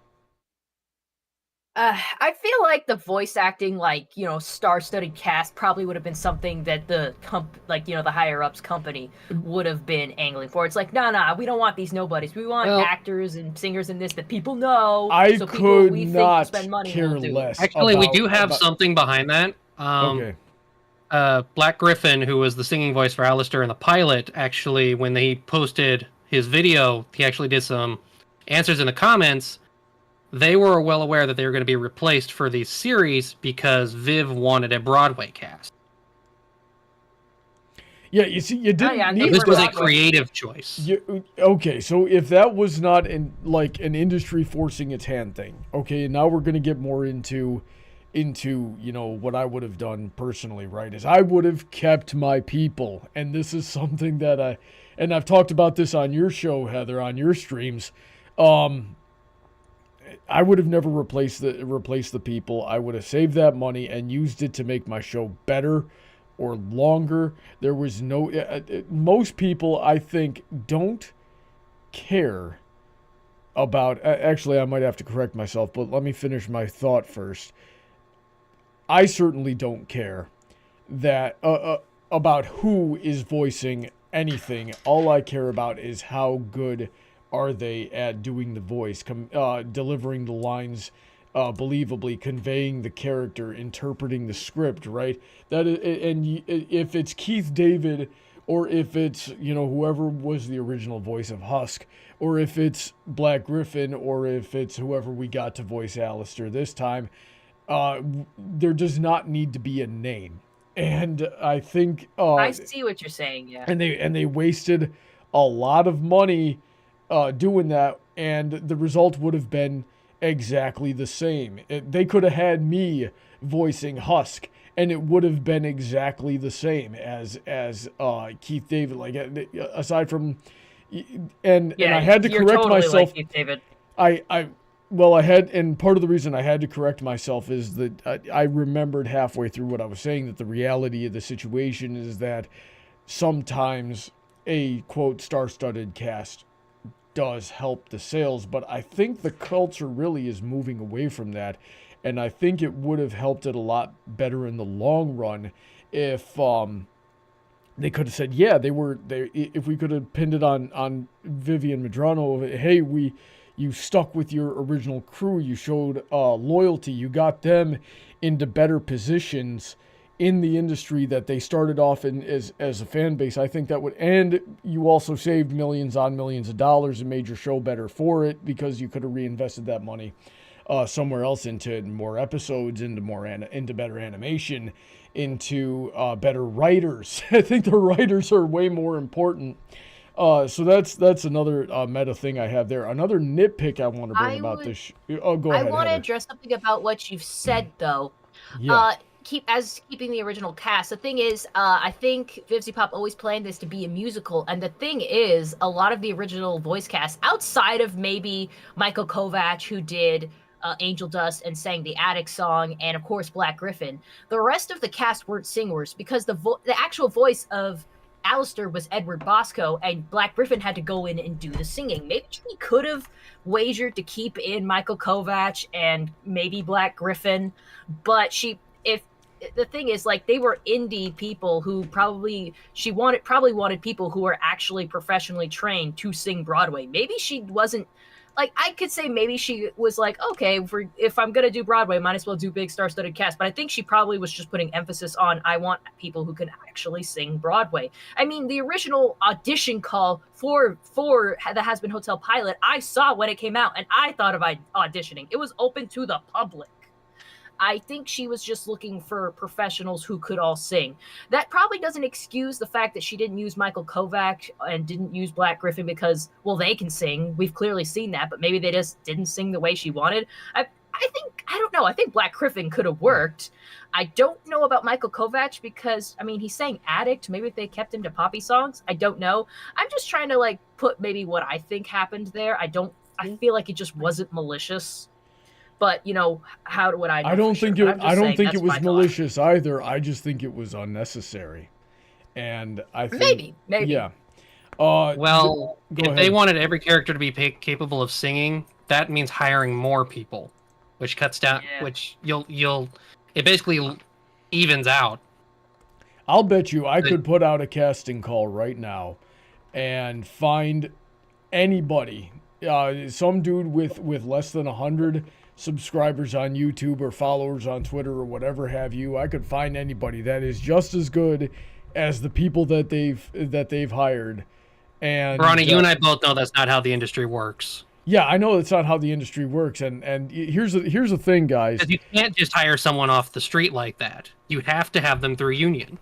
I feel like the voice acting, like, you know, star-studded cast probably would have been something that the the higher-ups company would have been angling for. It's like, nah, we don't want these nobodies. We want actors and singers in this that people know. I so could we not think spend money care will do. less. Actually, we do have something behind that. Okay. Black Gryphon, who was the singing voice for Alistair in the pilot, actually, when he posted his video, he actually did some answers in the comments. They were well aware that they were going to be replaced for the series because Viv wanted a Broadway cast. Yeah, you see, you didn't need... This was a creative choice. Okay, so if that was not an industry forcing its hand thing, okay, now we're going to get more into you know what I would have done personally, right? Is I would have kept my people, and this is something that I've talked about this on your show, Heather, on your streams. I would have never replaced the people. I would have saved that money and used it to make my show better or longer. There was no... most people, I think, don't care about... Actually, I might have to correct myself, but let me finish my thought first. I certainly don't care that about who is voicing anything. All I care about is how good are they at doing the voice, delivering the lines believably, conveying the character, interpreting the script, right? That is, and if it's Keith David, or if it's, you know, whoever was the original voice of Husk, or if it's Black Gryphon, or if it's whoever we got to voice Alistair this time, there does not need to be a name. And I think I see what you're saying, yeah. And they wasted a lot of money doing that, and the result would have been exactly the same. They could have had me voicing Husk, and it would have been exactly the same as Keith David. Like, aside from, and I had to correct myself. Like Keith David. I had, and part of the reason I had to correct myself is that I remembered halfway through what I was saying that the reality of the situation is that sometimes a quote star-studded cast does help the sales, but I think the culture really is moving away from that, and I think it would have helped it a lot better in the long run if they could have said, yeah, if we could have pinned it on Vivian Medrano, hey, you stuck with your original crew, you showed loyalty, you got them into better positions in the industry that they started off in as a fan base. I think that would, and you also saved millions on millions of dollars and made your show better for it, because you could have reinvested that money somewhere else, into more episodes, into better animation, into better writers. I think the writers are way more important. So that's another meta thing I have there. Another nitpick I want to bring about this. Go ahead. I want to Heather. address something about what you've said, though. Yeah. keeping the original cast. The thing is, I think Vivzy Pop always planned this to be a musical, and the thing is, a lot of the original voice cast, outside of maybe Michael Kovac, who did Angel Dust and sang the Attic song, and of course Black Gryphon, the rest of the cast weren't singers because the actual voice of Alistair was Edward Bosco, and Black Gryphon had to go in and do the singing. Maybe we could have wagered to keep in Michael Kovac and maybe Black Gryphon, but if the thing is, like, they were indie people who probably wanted people who were actually professionally trained to sing Broadway. Maybe she wasn't, like, I could say maybe she was like, okay, if I'm gonna do Broadway, might as well do big star-studded cast. But I think she probably was just putting emphasis on, I want people who can actually sing Broadway. I mean, the original audition call for the Hazbin Hotel pilot, I saw when it came out, and I thought of auditioning. It was open to the public. I think she was just looking for professionals who could all sing. That probably doesn't excuse the fact that she didn't use Michael Kovac and didn't use Black Gryphon because, well, they can sing. We've clearly seen that, but maybe they just didn't sing the way she wanted. I don't know. I think Black Gryphon could have worked. I don't know about Michael Kovac because, I mean, he sang Addict. Maybe if they kept him to poppy songs. I don't know. I'm just trying to, like, put maybe what I think happened there. I feel like it just wasn't malicious. But, you know, how would I know? I don't think it was malicious either. I just think it was unnecessary. And I think maybe. Yeah. Well, if ahead. they wanted every character to be capable of singing, that means hiring more people, which cuts down which it basically evens out. I'll bet you I could put out a casting call right now and find anybody, some dude with less than 100 subscribers on YouTube or followers on Twitter or whatever have you. I could find anybody that is just as good as the people that they've hired. And Brawny, you and I both know that's not how the industry works. Yeah, I know it's not how the industry works, and here's the thing, guys. Because you can't just hire someone off the street like that. You have to have them through a union.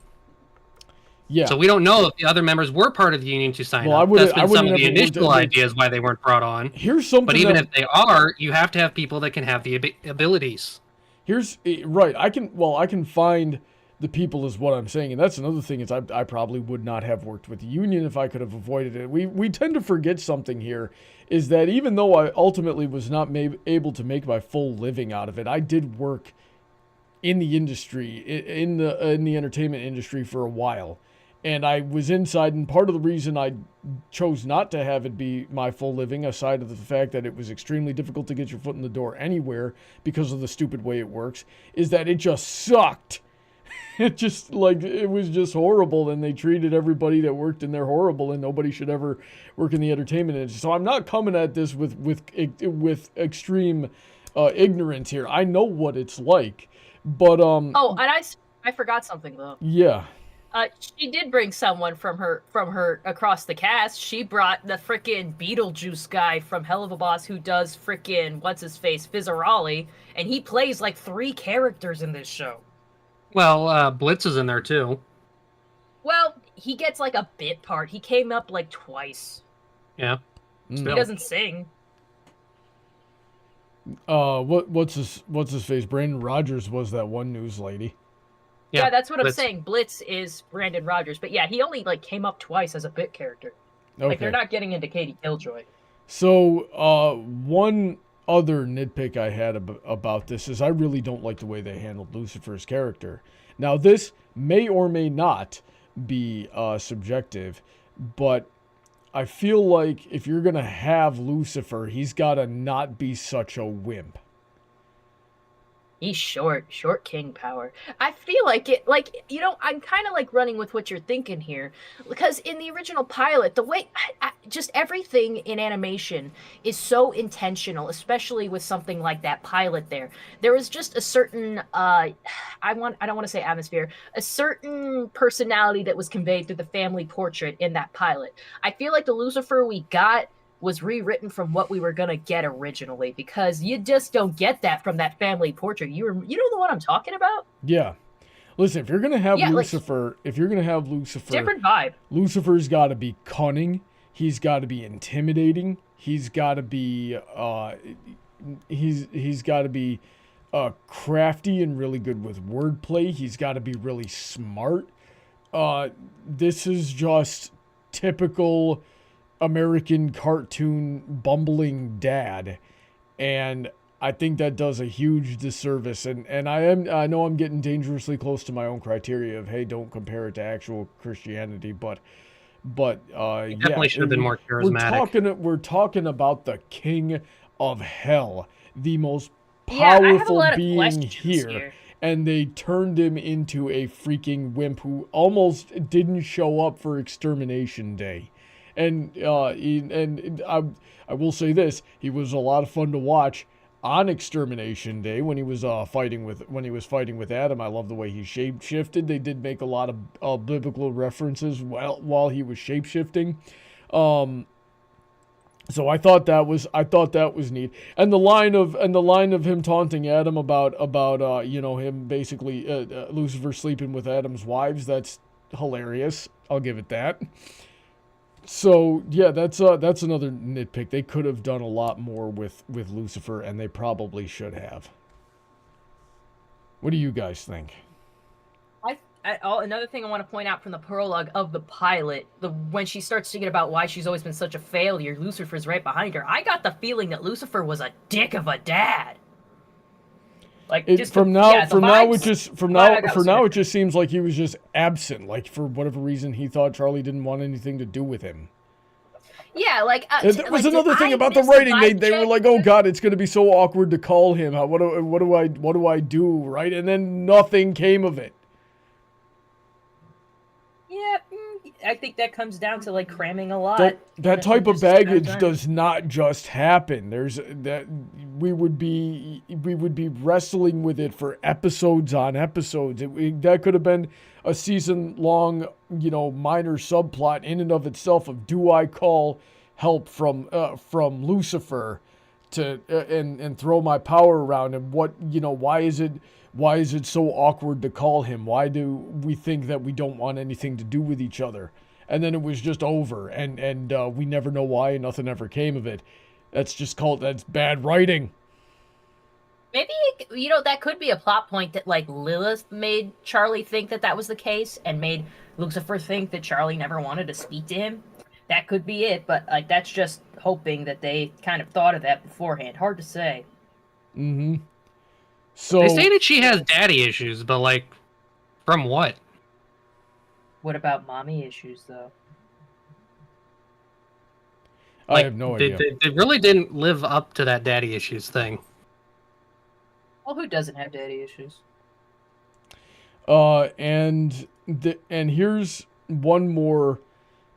Yeah. So we don't know if the other members were part of the union to sign up. That's been some of the initial ideas why they weren't brought on. Here's something. But even if they are, you have to have people that can have the abilities. Right. I can find the people is what I'm saying, and that's another thing is I probably would not have worked with the union if I could have avoided it. We tend to forget something here, is that even though I ultimately was not able to make my full living out of it, I did work in the industry, in the entertainment industry for a while. And I was inside, and part of the reason I chose not to have it be my full living, aside of the fact that it was extremely difficult to get your foot in the door anywhere because of the stupid way it works, is that it just sucked. It was just horrible, and they treated everybody that worked in there horrible, and nobody should ever work in the entertainment industry. So I'm not coming at this with extreme ignorance here. I know what it's like, but and I forgot something though. Yeah. She did bring someone from her across the cast. She brought the frickin' Beetlejuice guy from Hell of a Boss who does frickin' what's-his-face, Fizzarolli, and he plays like 3 characters in this show. Well, Blitz is in there too. Well, he gets like a bit part. He came up like twice. Yeah. He doesn't sing. What's his face? Brandon Rogers was that one news lady. Yeah, that's what I'm saying. Blitz is Brandon Rogers, but yeah, he only like came up twice as a bit character. Okay. Like they're not getting into Katie Killjoy. So, one other nitpick I had about this is I really don't like the way they handled Lucifer's character. Now, this may or may not be subjective, but I feel like if you're gonna have Lucifer, he's gotta not be such a wimp. He's short king power. I feel like it, like, you know, I'm kind of like running with what you're thinking here. Because in the original pilot, the way, just everything in animation is so intentional, especially with something like that pilot there. There was just a certain, I don't want to say atmosphere, a certain personality that was conveyed through the family portrait in that pilot. I feel like the Lucifer we got was rewritten from what we were going to get originally, because you just don't get that from that family portrait. You know the one I'm talking about? Yeah. Listen, if you're going to have Lucifer, different vibe. Lucifer's got to be cunning. He's got to be intimidating. He's got to be crafty and really good with wordplay. He's got to be really smart. This is just typical American cartoon bumbling dad, and I think that does a huge disservice. And I know I'm getting dangerously close to my own criteria of, hey, don't compare it to actual Christianity, but definitely should have been more charismatic. We're talking about the king of hell, the most powerful being here, and they turned him into a freaking wimp who almost didn't show up for Extermination Day. And I will say this: he was a lot of fun to watch on Extermination Day when he was fighting with Adam. I love the way he shape-shifted. They did make a lot of biblical references while he was shape-shifting. So I thought that was neat. And the line of him taunting Adam about him basically Lucifer sleeping with Adam's wives, that's hilarious. I'll give it that. So yeah, that's another nitpick. They could have done a lot more with Lucifer, and they probably should have. What do you guys think? Another thing I want to point out from the prologue of the pilot, when she starts thinking about why she's always been such a failure, Lucifer's right behind her. I got the feeling that Lucifer was a dick of a dad. Like it just seems like he was just absent. Like for whatever reason, he thought Charlie didn't want anything to do with him. Yeah, there was another thing about the writing. They were like, "Oh God, it's going to be so awkward to call him. What do I do?" Right, and then nothing came of it. Yeah, I think that comes down to like cramming a lot. That type of baggage does not just happen. We would be wrestling with it for episodes on episodes. That could have been a season-long, minor subplot in and of itself of, do I call help from Lucifer to and throw my power around, and why is it so awkward to call him? Why do we think that we don't want anything to do with each other? And then it was just over, and we never know why, and nothing ever came of it. That's bad writing. Maybe, that could be a plot point that, like, Lilith made Charlie think that was the case, and made Lucifer think that Charlie never wanted to speak to him. That could be it, but, like, that's just hoping that they kind of thought of that beforehand. Hard to say. Mm-hmm. So they say that she has daddy issues, but, like, from what? What about mommy issues, though? I have no idea. They really didn't live up to that daddy issues thing. Well, who doesn't have daddy issues? And here's one more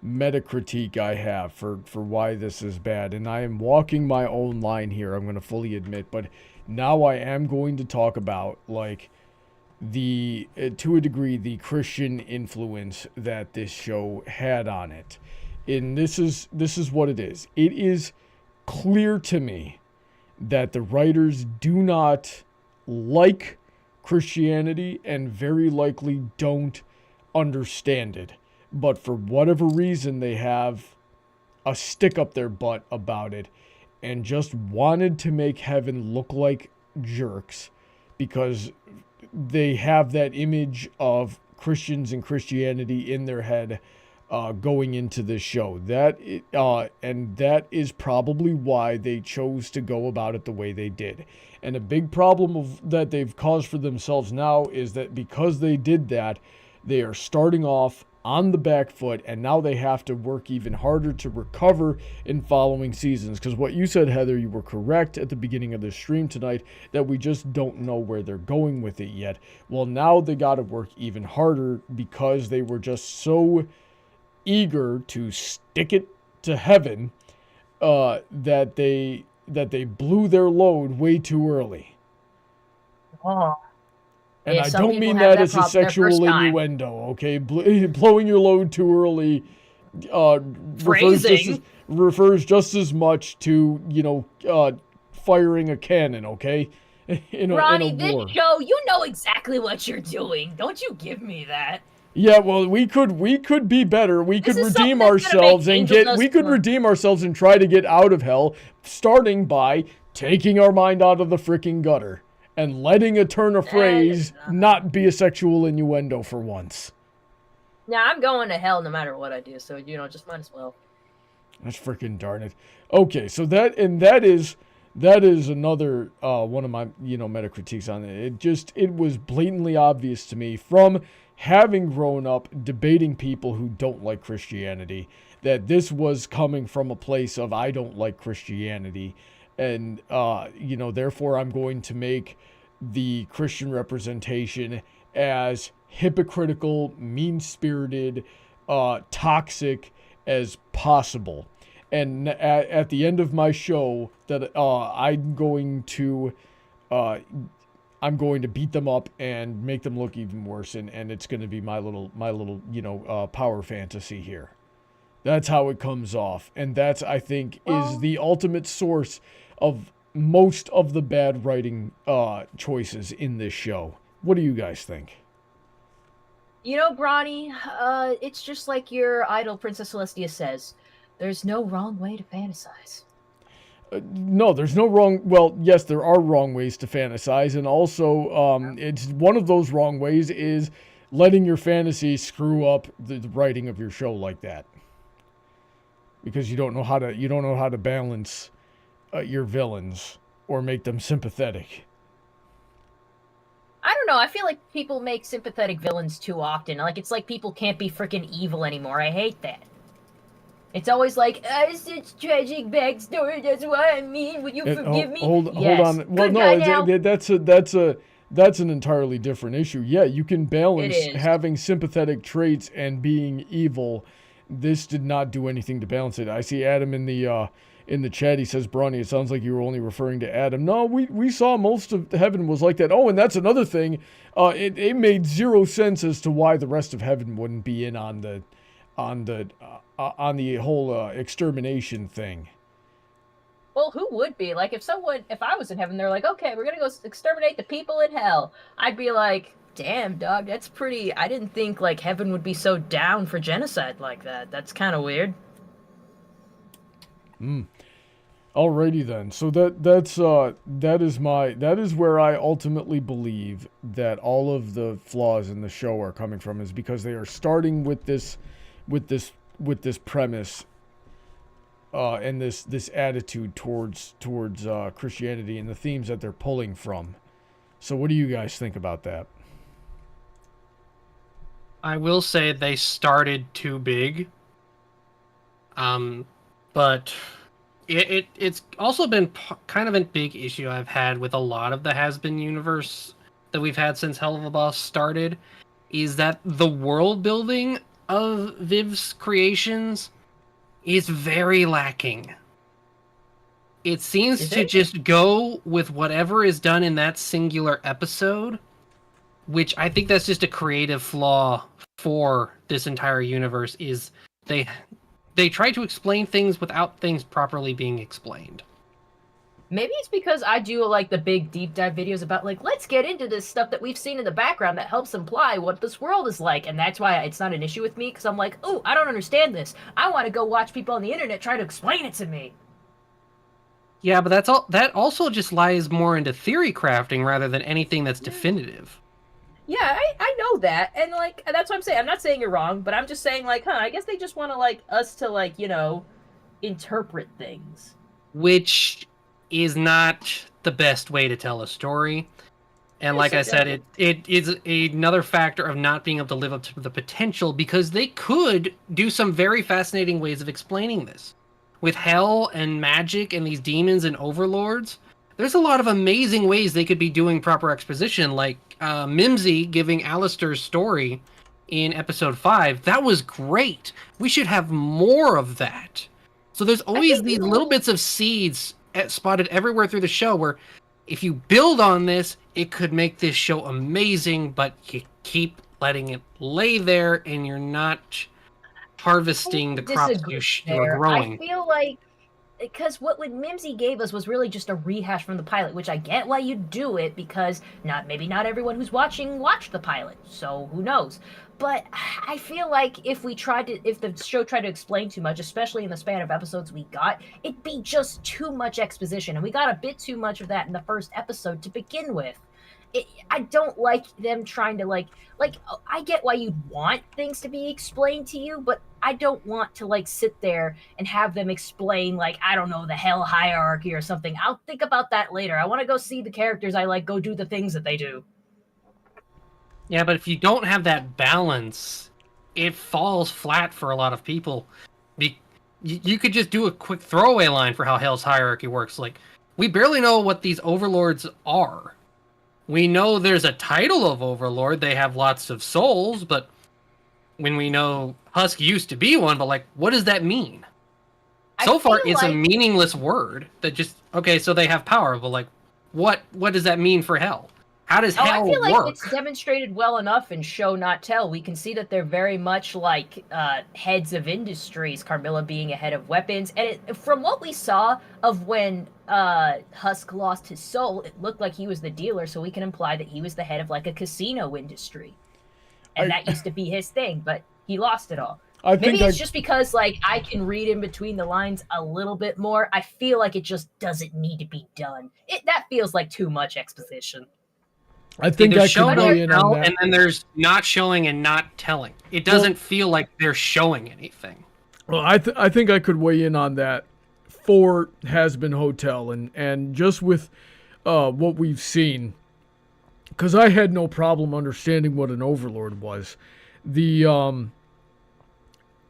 meta critique I have for why this is bad. And I am walking my own line here, I'm going to fully admit. But now I am going to talk about, like, to a degree, the Christian influence that this show had on it. And this is what it is. It is clear to me that the writers do not like Christianity and very likely don't understand it. But for whatever reason, they have a stick up their butt about it and just wanted to make heaven look like jerks because they have that image of Christians and Christianity in their head going into this show. And that is probably why they chose to go about it the way they did. And a big problem that they've caused for themselves now is that because they did that, they are starting off on the back foot, and now they have to work even harder to recover in following seasons. Because what you said, Heather, you were correct at the beginning of the stream tonight, that we just don't know where they're going with it yet. Well, now they got to work even harder because they were just so eager to stick it to heaven that they blew their load way too early. Oh. And I don't mean that as a sexual innuendo, okay? Blowing your load too early refers just as much to, firing a cannon, okay? Ronnie, this show, you know exactly what you're doing. Don't you give me that. Yeah, well, we could be better. We could redeem ourselves redeem ourselves and try to get out of hell, starting by taking our mind out of the freaking gutter and letting a turn of phrase not be a sexual innuendo for once. Now, I'm going to hell no matter what I do, so, you know, just might as well. That's freaking darn it. Okay, so that is another one of my, you know, meta critiques on it. It was blatantly obvious to me from having grown up debating people who don't like Christianity that this was coming from a place of I don't like Christianity, and you know, therefore I'm going to make the Christian representation as hypocritical, mean-spirited, toxic as possible. And at the end of my show, that I'm going to beat them up and make them look even worse, and it's going to be my little you know, power fantasy here. That's how it comes off, and that's, I think, is the ultimate source of most of the bad writing choices in this show. What do you guys think? You know, Brawny, it's just like your idol, Princess Celestia, says. There's no wrong way to fantasize. No, there's no wrong... Well, yes, there are wrong ways to fantasize, and also, it's one of those wrong ways is letting your fantasy screw up the writing of your show like that. Because you don't know how to balance your villains or make them sympathetic. I don't know. I feel like people make sympathetic villains too often. Like, it's like people can't be freaking evil anymore. I hate that. It's always like, it's such tragic backstory. That's what I mean. Will you forgive me? Hold on. Well, no, that's an entirely different issue. Yeah, you can balance having sympathetic traits and being evil. This did not do anything to balance it. I see Adam in the chat. He says, Brawny, it sounds like you were only referring to Adam. No, we saw most of heaven was like that. Oh, and that's another thing. It made zero sense as to why the rest of heaven wouldn't be in on the whole extermination thing. Well, who would be? Like, if I was in heaven, they're like, okay, we're gonna go exterminate the people in hell. I'd be like, damn, dog, that's pretty... I didn't think, like, heaven would be so down for genocide like that. That's kind of weird. Alrighty then. So that is where I ultimately believe that all of the flaws in the show are coming from, is because they are starting with this premise and this attitude towards Christianity and the themes that they're pulling from. So what do you guys think about that? I will say they started too big. But it's also been kind of a big issue I've had with a lot of the Hazbin universe that we've had since Hell of a Boss started, is that the world building of Viv's creations is very lacking. It seems to just go with whatever is done in that singular episode, which I think that's just a creative flaw for this entire universe, is they try to explain things without things properly being explained. Maybe it's because I do, like, the big deep dive videos about, like, let's get into this stuff that we've seen in the background that helps imply what this world is like, and that's why it's not an issue with me, because I'm like, oh, I don't understand this. I want to go watch people on the internet try to explain it to me. Yeah, but that also just lies more into theory crafting rather than anything that's definitive. Yeah, I know that, and, like, that's what I'm saying. I'm not saying you're wrong, but I'm just saying, like, I guess they just want to, like, us to, like, you know, interpret things. Which is not the best way to tell a story. And like I said, it is another factor of not being able to live up to the potential, because they could do some very fascinating ways of explaining this. With hell and magic and these demons and overlords, there's a lot of amazing ways they could be doing proper exposition, like Mimsy giving Alistair's story in episode 5. That was great. We should have more of that. So there's always these little bits of seeds spotted everywhere through the show where if you build on this, it could make this show amazing, but you keep letting it lay there and you're not harvesting the crops you're growing. I feel like, because what Mimsy gave us was really just a rehash from the pilot, which I get why you do it, because maybe not everyone who's watching watched the pilot, so who knows. But I feel like if the show tried to explain too much, especially in the span of episodes we got, it'd be just too much exposition, and we got a bit too much of that in the first episode to begin with. I don't like them trying to like I get why you'd want things to be explained to you, but I don't want to like sit there and have them explain like, I don't know, the hell hierarchy or something. I'll think about that later. I want to go see the characters I like go do the things that they do. Yeah, but if you don't have that balance, it falls flat for a lot of people. You could just do a quick throwaway line for how Hell's hierarchy works. Like, we barely know what these overlords are. We know there's a title of overlord. They have lots of souls, but when we know Husk used to be one, but like, what does that mean? So far, it's a meaningless word that just, okay, so they have power, but like, what does that mean for Hell? How does Hell work? I feel like it's demonstrated well enough in Show Not Tell. We can see that they're very much like heads of industries, Carmilla being a head of weapons. And from what we saw of when Husk lost his soul, it looked like he was the dealer, so we can imply that he was the head of like a casino industry. And that used to be his thing, but he lost it all. Maybe it's just because like I can read in between the lines a little bit more. I feel like it just doesn't need to be done. That feels like too much exposition. I think I can weigh in on that. And then there's not showing and not telling. It doesn't feel like they're showing anything. Well, I think I could weigh in on that for Hazbin Hotel and just with what we've seen, because I had no problem understanding what an overlord was. So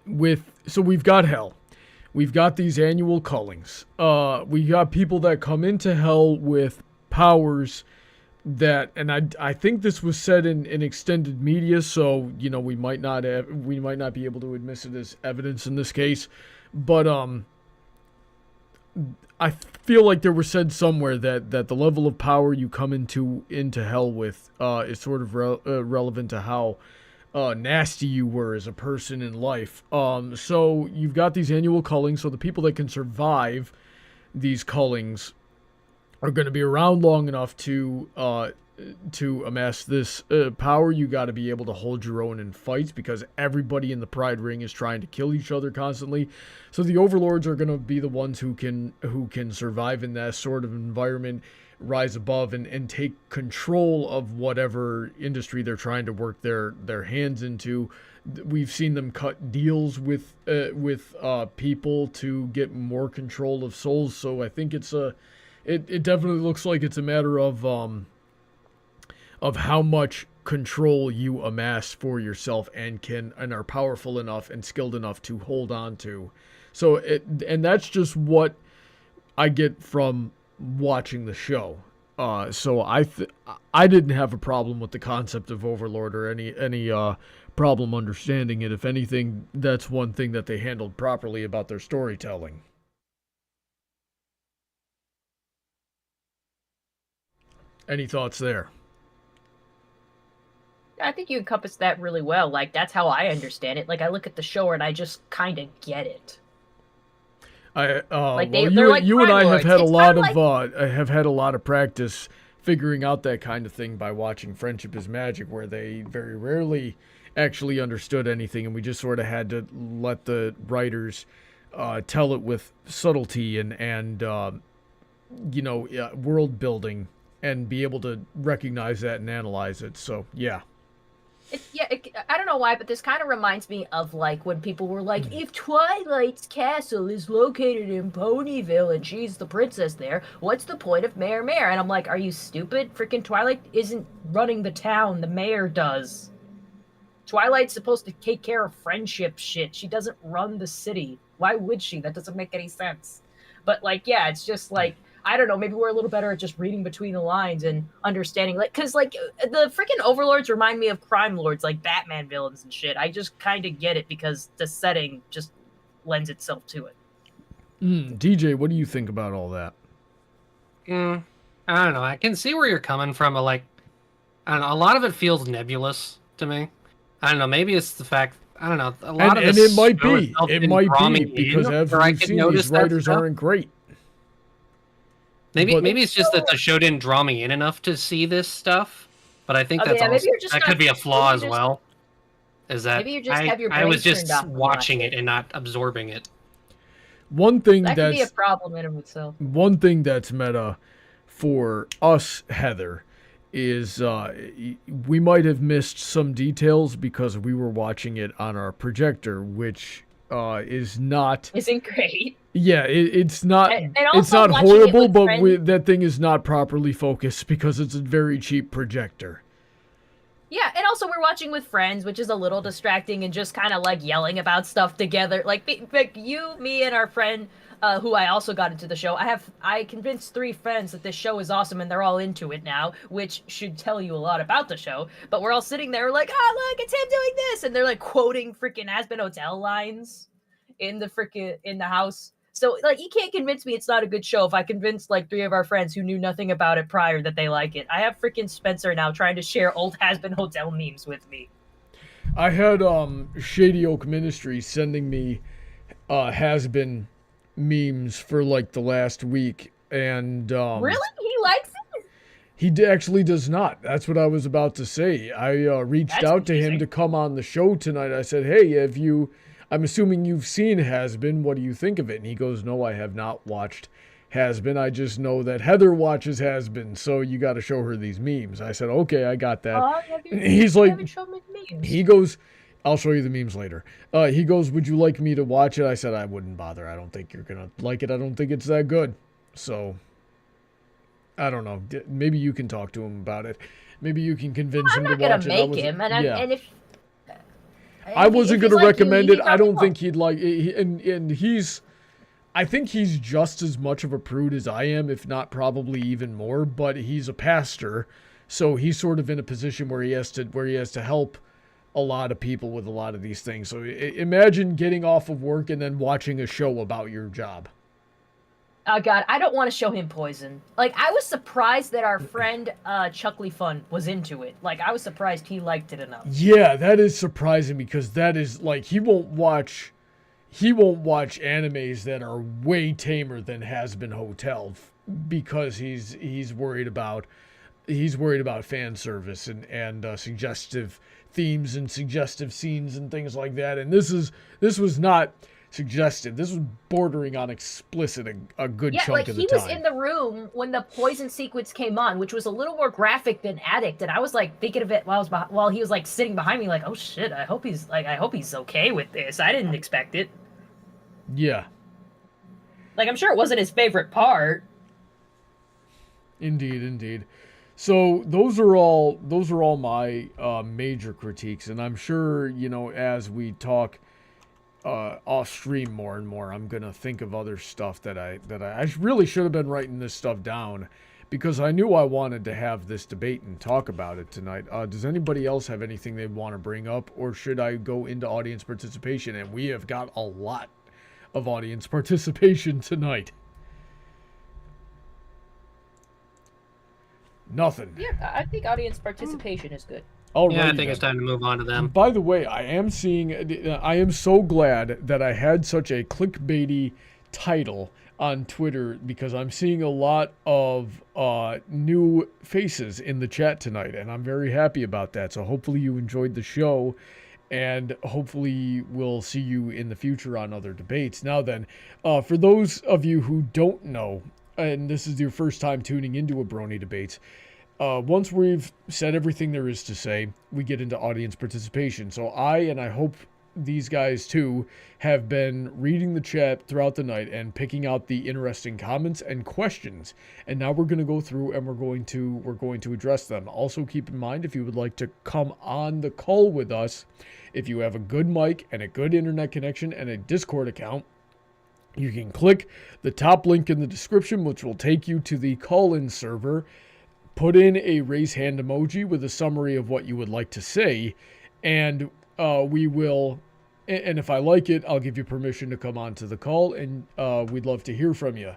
we've got Hell. We've got these annual cullings. We got people that come into Hell with powers that, and I think this was said in extended media, so you know we might not be able to admit it as evidence in this case, but I feel like there was said somewhere that the level of power you come into Hell with is sort of relevant to how nasty you were as a person in life. So you've got these annual cullings, so the people that can survive these cullings are going to be around long enough to amass this power. You got to be able to hold your own in fights because everybody in the Pride Ring is trying to kill each other constantly. So the overlords are going to be the ones who can survive in that sort of environment, rise above and take control of whatever industry they're trying to work their hands into. We've seen them cut deals with people to get more control of souls. So I think it definitely looks like it's a matter of how much control you amass for yourself and are powerful enough and skilled enough to hold on to. So and that's just what I get from watching the show. So I didn't have a problem with the concept of Overlord or any problem understanding it. If anything, that's one thing that they handled properly about their storytelling. Any thoughts there? I think you encompassed that really well. Like, that's how I understand it. Like, I look at the show and I just kind of get it. You and I have had a lot of practice figuring out that kind of thing by watching Friendship is Magic, where they very rarely actually understood anything, and we just sort of had to let the writers tell it with subtlety and world building and be able to recognize that and analyze it. So yeah. I don't know why, but this kind of reminds me of like when people were like, if Twilight's castle is located in Ponyville and she's the princess there, what's the point of Mayor? And I'm like, are you stupid? Freaking Twilight isn't running the town, the mayor does. Twilight's supposed to take care of friendship shit. She doesn't run the city. Why would she? That doesn't make any sense. But like, yeah, it's just like, I don't know, maybe we're a little better at just reading between the lines and understanding, like, because, like, the freaking overlords remind me of crime lords, like Batman villains and shit. I just kind of get it because the setting just lends itself to it. DJ, what do you think about all that? I don't know. I can see where you're coming from, but, like, I don't know, a lot of it feels nebulous to me. I don't know, maybe it's the fact, I don't know, a lot of this... And it might be, because as we've seen, these writers aren't great. Maybe it's just that the show didn't draw me in enough to see this stuff, but I think that could be a flaw as well. Is that Maybe you just have your I brain was turned just off when you watching watch it and not absorbing it. One thing That could be a that's problem in of itself. one thing that's meta for us, Heather, is we might have missed some details because we were watching it on our projector, which is not. Isn't great. Yeah, it's not. And It's also not watching it horrible, with but friends- that thing is not properly focused because it's a very cheap projector. Yeah, and also we're watching with friends, which is a little distracting, and just kind of like yelling about stuff together. Like you, me, and our friend, who I also got into the show. I convinced 3 friends that this show is awesome, and they're all into it now, which should tell you a lot about the show. But we're all sitting there like, oh look, it's him doing this, and they're like quoting freaking Hazbin Hotel lines in the house. So, like, you can't convince me it's not a good show if I convinced, like, 3 of our friends who knew nothing about it prior that they like it. I have freaking Spencer now trying to share old Hazbin Hotel memes with me. I had Shady Oak Ministries sending me Has-Been memes for, like, the last week, and... Really? He likes it? He actually does not. That's what I was about to say. I reached That's out to him confusing. to come on the show tonight. I said, hey, I'm assuming you've seen Has-Been. What do you think of it? And he goes, no, I have not watched Has-Been. I just know that Heather watches Has-Been, so you got to show her these memes. I said, okay, I got that. He's like, haven't shown me memes. he goes, I'll show you the memes later. He goes, would you like me to watch it? I said, I wouldn't bother. I don't think you're going to like it. I don't think it's that good. So, I don't know. Maybe you can talk to him about it. Maybe you can convince him to watch it. I'm not gonna make him, and if I wasn't going to recommend it. I don't think he. he'd like it. And he's, I think he's just as much of a prude as I am, if not probably even more, but he's a pastor. So he's sort of in a position where he has to help a lot of people with a lot of these things. So imagine getting off of work and then watching a show about your job. Oh God, I don't want to show him poison. Like, I was surprised that our friend Chuckly Fun was into it. Like, I was surprised he liked it enough. Yeah, that is surprising because that is like he won't watch animes that are way tamer than Hazbin Hotel because he's worried about fan service and suggestive themes and suggestive scenes and things like that. And this was not suggestive. This was bordering on explicit a good chunk of the time. He was in the room when the poison sequence came on, which was a little more graphic than Addict, and I was like thinking of it while he was like sitting behind me, like, oh shit, I hope he's okay with this. I didn't expect it. Yeah. Like, I'm sure it wasn't his favorite part. Indeed. So those are all my major critiques, and I'm sure, as we talk off stream more and more, I'm gonna think of other stuff that I really should have been writing this stuff down because I knew I wanted to have this debate and talk about it tonight. Does anybody else have anything they want to bring up, or should I go into audience participation? And we have got a lot of audience participation tonight. Nothing. Yeah, I think audience participation is good. Alrighty Yeah, I think then. it's time to move on to them. By the way, I am so glad that I had such a clickbaity title on Twitter because I'm seeing a lot of new faces in the chat tonight, and I'm very happy about that. So hopefully you enjoyed the show, and hopefully we'll see you in the future on other debates. Now then, for those of you who don't know, and this is your first time tuning into a Brony Debates, once we've said everything there is to say, we get into audience participation. So I hope these guys too have been reading the chat throughout the night and picking out the interesting comments and questions. And now we're going to go through and we're going to address them. Also keep in mind, if you would like to come on the call with us, if you have a good mic and a good internet connection and a Discord account, you can click the top link in the description, which will take you to the call-in server. Put in a raise hand emoji with a summary of what you would like to say, and we will, and if I like it, I'll give you permission to come on to the call, and we'd love to hear from you.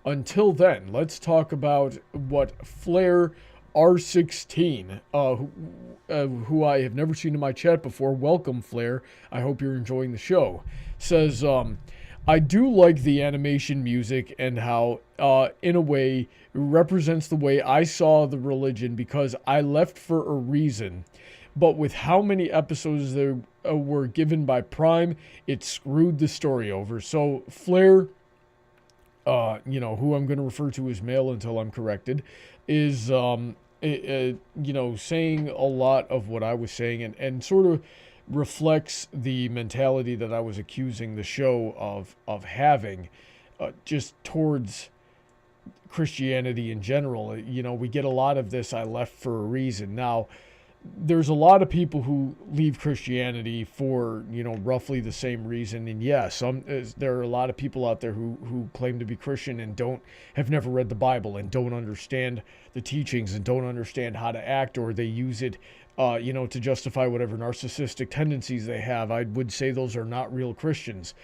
Until then, let's talk about what Flare R16, who I have never seen in my chat before. Welcome, Flare. I hope you're enjoying the show. Says, I do like the animation music and how, in a way, represents the way I saw the religion because I left for a reason. but with how many episodes there were given by Prime, it screwed the story over. So Flair, you know, who I'm going to refer to as male until I'm corrected, is, you know, saying a lot of what I was saying, and sort of reflects the mentality that I was accusing the show of having, just towards Christianity in general. You know, we get a lot of this, I left for a reason. Now, there's a lot of people who leave Christianity for, you know, roughly the same reason. And yes, there are a lot of people out there who claim to be Christian and have never read the Bible and don't understand the teachings and don't understand how to act, or they use it, you know, to justify whatever narcissistic tendencies they have. I would say those are not real Christians.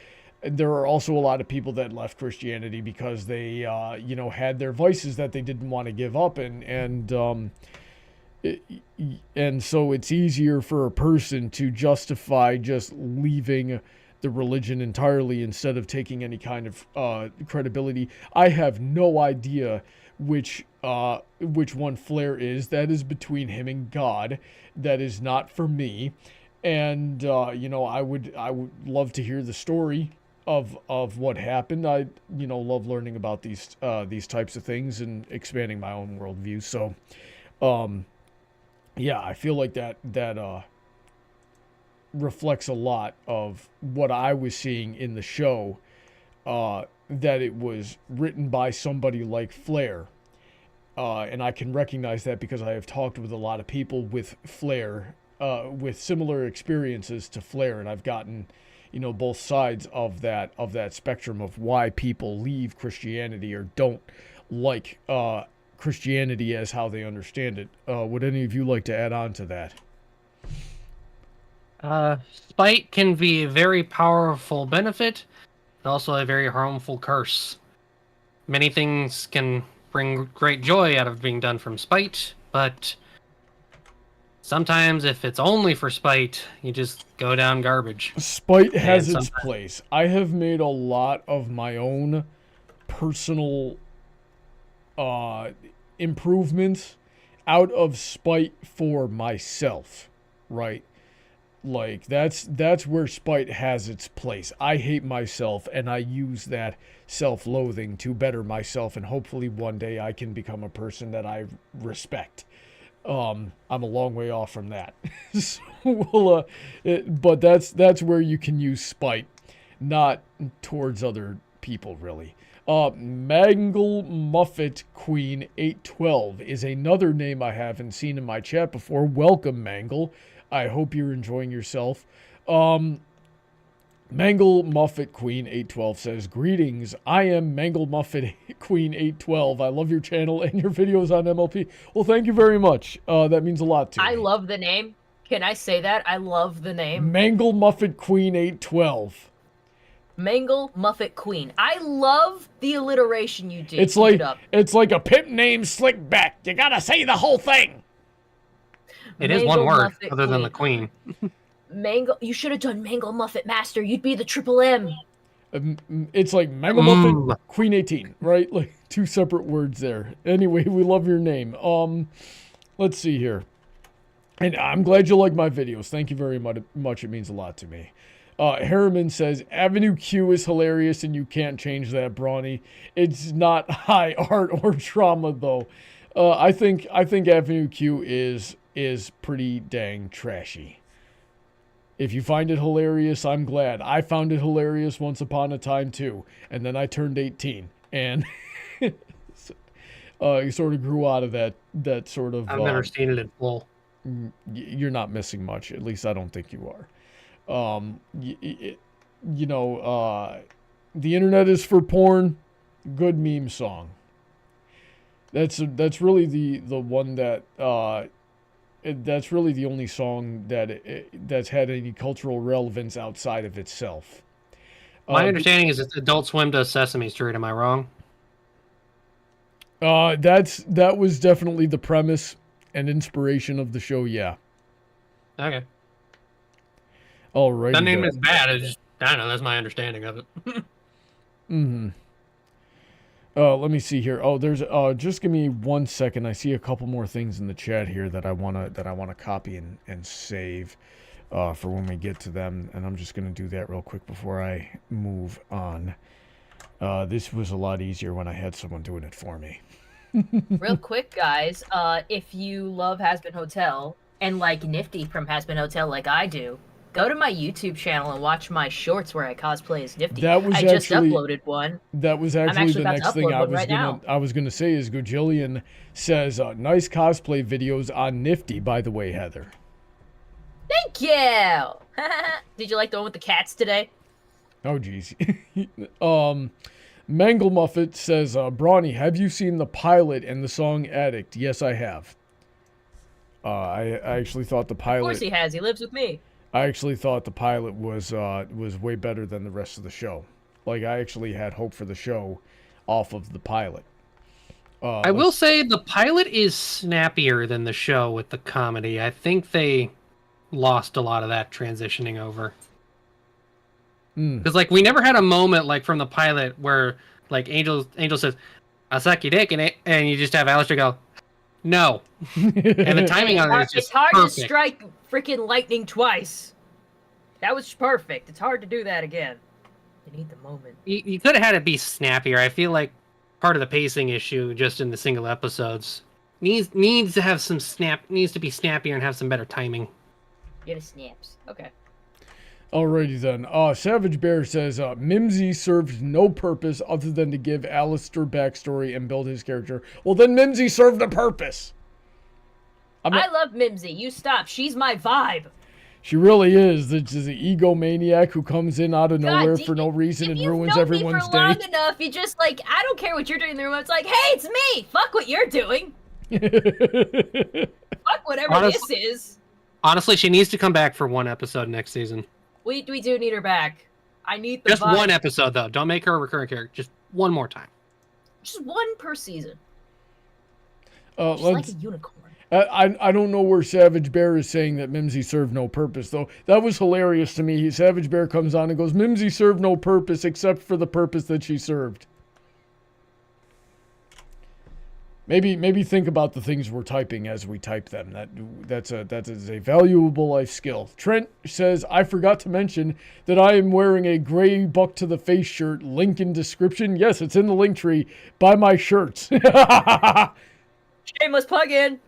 There are also a lot of people that left Christianity because they, you know, had their vices that they didn't want to give up, and so it's easier for a person to justify just leaving the religion entirely instead of taking any kind of credibility. I have no idea which one Flair is. That is between him and God. That is not for me. And you know, I would love to hear the story of what happened. I, you know, love learning about these types of things and expanding my own worldview. So yeah, I feel like that reflects a lot of what I was seeing in the show, that it was written by somebody like Flair. And I can recognize that because I have talked with a lot of people with Flair, with similar experiences to Flair, and I've gotten, you know, both sides of that spectrum of why people leave Christianity or don't like Christianity as how they understand it. Would any of you like to add on to that? Spite can be a very powerful benefit, and also a very harmful curse. Many things can bring great joy out of being done from spite, but sometimes if it's only for spite, you just go down garbage. Spite has its place. I have made a lot of my own personal improvements out of spite for myself, right? Like that's where spite has its place. I hate myself, and I use that self-loathing to better myself, and hopefully one day I can become a person that I respect. I'm a long way off from that. So, but that's where you can use spite, not towards other people, really. Mangle Muffet Queen 812 is another name I haven't seen in my chat before. Welcome, Mangle. I hope you're enjoying yourself. Mangle Muffet Queen 812 says, "Greetings, I am Mangle Muffet Queen 812. I love your channel and your videos on MLP." Well, thank you very much. That means a lot to me. I love the name. Can I say that? I love the name. Mangle Muffet Queen 812. Mangle Muffet Queen. I love the alliteration you did. It's like a pimp named Slickback. You gotta say the whole thing. It is one word, other than the queen. Mangle. You should have done Mangle Muffet Master. You'd be the triple M. It's like Mangle Muffet Queen 18, right? Like two separate words there. Anyway, we love your name. Let's see here. And I'm glad you like my videos. Thank you very much. It means a lot to me. Harriman says, Avenue Q is hilarious and you can't change that, Brawny. It's not high art or trauma, though. I think Avenue Q is pretty dang trashy. If you find it hilarious, I'm glad. I found it hilarious once upon a time, too. And then I turned 18. And you sort of grew out of that sort of... I've never seen it in full. You're not missing much. At least I don't think you are. You know, the internet is for porn. Good meme song. That's really the one that that's really the only song that's had any cultural relevance outside of itself. My understanding is that Adult Swim does Sesame Street. Am I wrong? That was definitely the premise and inspiration of the show. Yeah. Okay. Alright. That name is bad. It's just, I don't know. That's my understanding of it. Mm-hmm. Let me see here. Oh, there's just give me 1 second. I see a couple more things in the chat here that I wanna copy and save for when we get to them, and I'm just gonna do that real quick before I move on. This was a lot easier when I had someone doing it for me. Real quick, guys, if you love Hazbin Hotel and like Nifty from Hazbin Hotel like I do, go to my YouTube channel and watch my shorts where I cosplay as Nifty. I just uploaded one. That was actually the next thing I was gonna say is Gojillion says nice cosplay videos on Nifty, by the way, Heather. Thank you. Did you like the one with the cats today? Oh geez. Mangle Muffet says, Brawny, have you seen the pilot and the song Addict? Yes, I have. I actually thought the pilot... Of course he has. He lives with me. I actually thought the pilot was way better than the rest of the show. Like, I actually had hope for the show off of the pilot. I will say the pilot is snappier than the show with the comedy. I think they lost a lot of that transitioning over. Because like we never had a moment like from the pilot where like Angel says, "I'll suck your dick," and you just have Alistair go, "No," and the timing on it is just it's hard perfect. to strike freaking lightning twice. That was perfect. It's hard to do that again. You need the moment. You could have had it be snappier. I feel like part of the pacing issue just in the single episodes needs to have some needs to be snappier and have some better timing. Get a snaps. Okay. Alrighty then. Savage Bear says, Mimsy served no purpose other than to give Alistair backstory and build his character. Well, then Mimsy served a purpose. I love Mimsy. You stop. She's my vibe. She really is. This is an egomaniac who comes in out of nowhere for no reason and ruins everyone's day. If you've known me for long enough, you just like, I don't care what you're doing in the room. It's like, hey, it's me. Fuck what you're doing. Fuck whatever this is. Honestly, she needs to come back for one episode next season. We do need her back. I need the just vibe. One episode though. Don't make her a recurring character. Just one more time. Just one per season. Just like a unicorn. I don't know where Savage Bear is saying that Mimsy served no purpose though. That was hilarious to me. Savage Bear comes on and goes, "Mimsy served no purpose except for the purpose that she served." Maybe think about the things we're typing as we type them. That is a valuable life skill. Trent says, I forgot to mention that I am wearing a gray buck to the face shirt. Link in description. Yes, it's in the link tree. Buy my shirts. Shameless plug-in.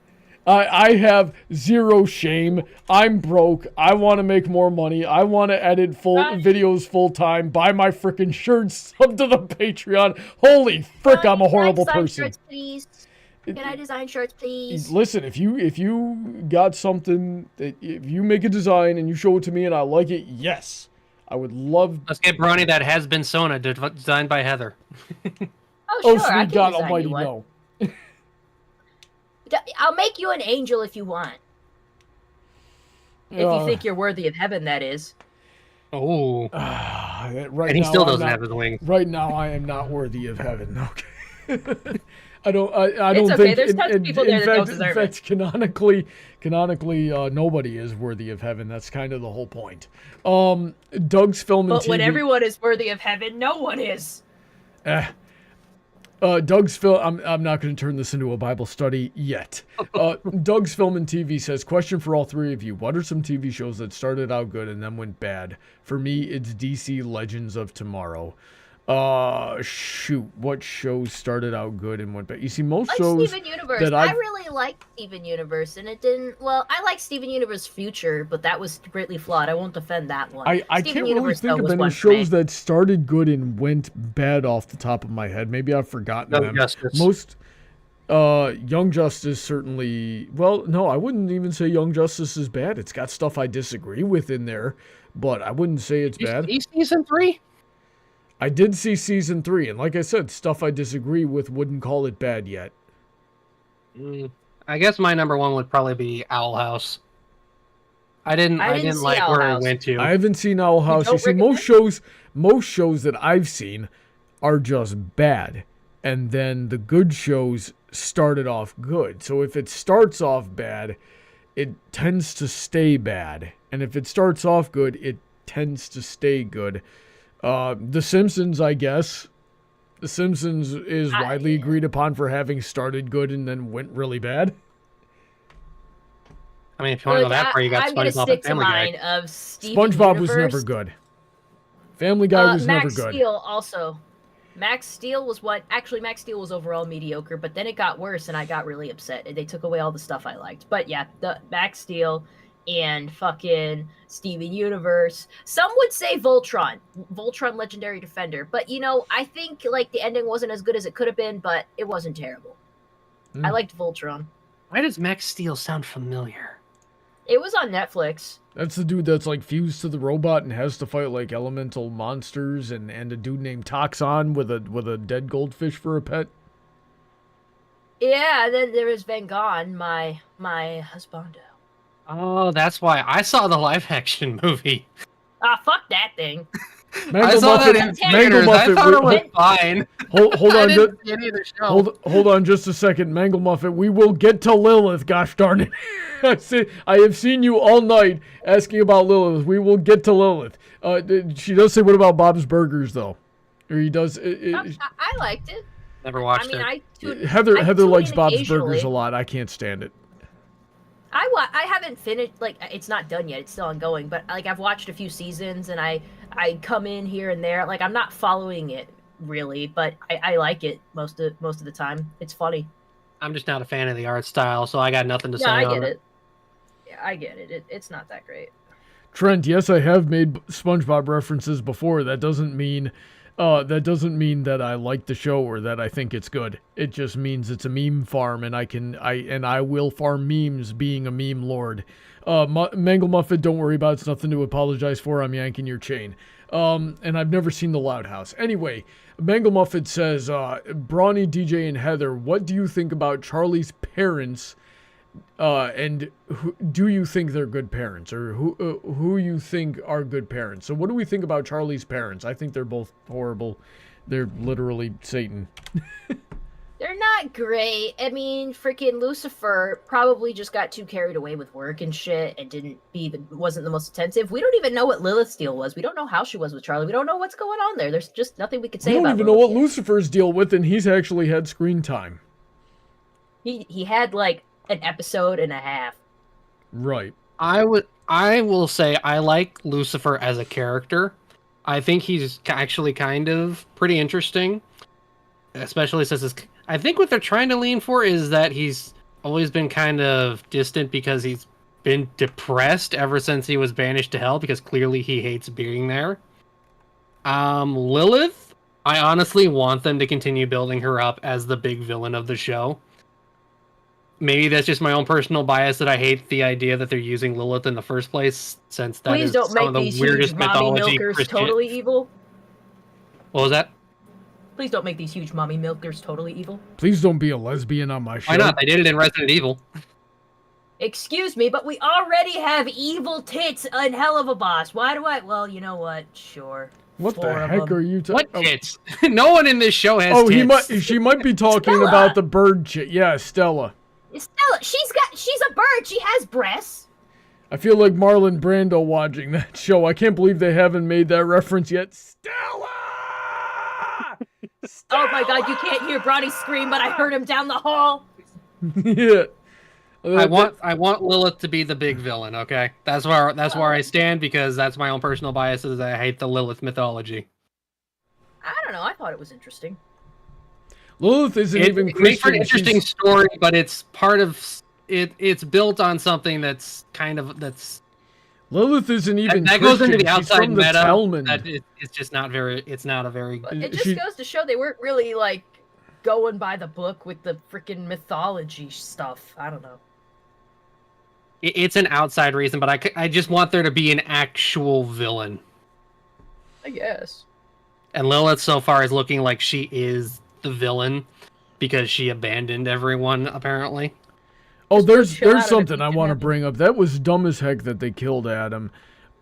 I have zero shame. I'm broke. I want to make more money. I want to edit videos full time. Buy my freaking shirts. Sub to the Patreon. Holy frick, I'm a horrible person. Shirts, please? Can I design shirts, please? Listen, if you got something, if you make a design and you show it to me and I like it, yes, I would love. Let's get Brony that has been Sona designed by Heather. Oh, sure, sweet God Almighty, no. I'll make you an angel if you want. If you think you're worthy of heaven, that is. Oh. Right and he now, still doesn't have his wings. Right now, I am not worthy of heaven. Okay. I don't it's okay. think. There's tons of people there that don't deserve in fact, canonically, nobody is worthy of heaven. That's kind of the whole point. Doug's film and But TV. when everyone is worthy of heaven, no one is. Doug's film. I'm not going to turn this into a Bible study yet. Doug's film and TV says, question for all three of you: what are some TV shows that started out good and then went bad? For me, it's DC Legends of Tomorrow. Shoot, what shows started out good and went bad? You see, most shows Steven Universe. I really liked Steven Universe, and it didn't. Well, I like Steven Universe Future, but that was greatly flawed. I won't defend that one. I can't really think of any shows that started good and went bad off the top of my head. Maybe I've forgotten them. Justice. Most Young Justice certainly. Well, no, I wouldn't even say Young Justice is bad. It's got stuff I disagree with in there, but I wouldn't say it's bad. Season 3? I did see season 3, and like I said, stuff I disagree with, wouldn't call it bad yet. I guess my number one would probably be Owl House. I didn't like where it went to. I haven't seen Owl House. You see, most shows that I've seen are just bad, and then the good shows started off good. So if it starts off bad, it tends to stay bad, and if it starts off good, it tends to stay good. The Simpsons, I guess. The Simpsons is widely agreed upon for having started good and then went really bad. I mean, if you want to go that far, you got SpongeBob and Family Guy. Of Steven SpongeBob Universe. was never good. Family Guy was never Max good. Steel also. Max Steel was what? Actually, Max Steel was overall mediocre, but then it got worse, and I got really upset. They took away all the stuff I liked. But yeah, the Max Steel and fucking Steven Universe. Some would say Voltron Legendary Defender. But, you know, I think, like, the ending wasn't as good as it could have been, but it wasn't terrible. I liked Voltron. Why does Max Steel sound familiar? It was on Netflix. That's the dude that's, like, fused to the robot and has to fight, like, elemental monsters and a dude named Toxon with a dead goldfish for a pet. Yeah, and then there was Vengon, my husbando. Oh, that's why I saw the live-action movie. Ah, fuck that thing. I saw that in theaters. I thought it was fine. Hold on, hold on just a second, Mangle Muffet. We will get to Lilith. Gosh darn it! I have seen you all night asking about Lilith. We will get to Lilith. She does say, "What about Bob's Burgers?" Though, or he does. I liked it. Never watched it. Heather likes Bob's Burgers a lot. I can't stand it. I haven't finished, like, it's not done yet, it's still ongoing, but, like, I've watched a few seasons, and I come in here and there, like, I'm not following it, really, but I like it most of the time. It's funny. I'm just not a fan of the art style, so I got nothing to say on it. I get it. Yeah, I get it. It's not that great. Trent, yes, I have made SpongeBob references before. That doesn't mean that I like the show or that I think it's good. It just means it's a meme farm, and I will farm memes, being a meme lord. Mangle Muffet, don't worry about it. It's nothing to apologize for. I'm yanking your chain. And I've never seen The Loud House. Anyway, Mangle Muffet says, Brawny, DJ, and Heather, what do you think about Charlie's parents? And do you think they're good parents, or who you think are good parents? So what do we think about Charlie's parents? I think they're both horrible. They're literally Satan. They're not great. I mean, freaking Lucifer probably just got too carried away with work and shit and wasn't the most attentive. We don't even know what Lilith's deal was. We don't know how she was with Charlie. We don't know what's going on there. There's just nothing we could say about it. We don't even know what Lucifer's deal with, and he's actually had screen time. He had, like, an episode and a half. Right. I will say I like Lucifer as a character. I think he's actually kind of pretty interesting, especially since I think what they're trying to lean for is that he's always been kind of distant because he's been depressed ever since he was banished to hell, because clearly he hates being there. Lilith, I honestly want them to continue building her up as the big villain of the show. Maybe that's just my own personal bias that I hate the idea that they're using Lilith in the first place, since that is some of the weirdest mythology. Totally evil. What was that? Please don't make these huge mommy milkers totally evil. Please don't be a lesbian on my show. Why not? They did it in Resident Evil. Excuse me, but we already have evil tits in Hell of a Boss. Why do I? Well, you know what? Sure. What the heck are you talking? What tits? No one in this show has tits. She might be talking about the bird chick. Yeah, Stella. Stella, she's a bird. She has breasts. I feel like Marlon Brando watching that show. I can't believe they haven't made that reference yet. Stella! Oh my God, you can't hear Brawny scream, but I heard him down the hall. Yeah. I want Lilith to be the big villain, okay? That's where I stand, because that's my own personal bias, is I hate the Lilith mythology. I don't know, I thought it was interesting. Lilith isn't even Christian. It makes for an interesting story, but it's part of it. It's built on something that's Lilith isn't even that Christian. goes into the outside meta. That it's just not very. It's not a very. It just goes to show they weren't really like going by the book with the freaking mythology stuff. I don't know. It's an outside reason, but I just want there to be an actual villain. I guess. And Lilith so far is looking like she is the villain because she abandoned everyone, apparently. Oh, there's something I want to bring up. That was dumb as heck that they killed Adam.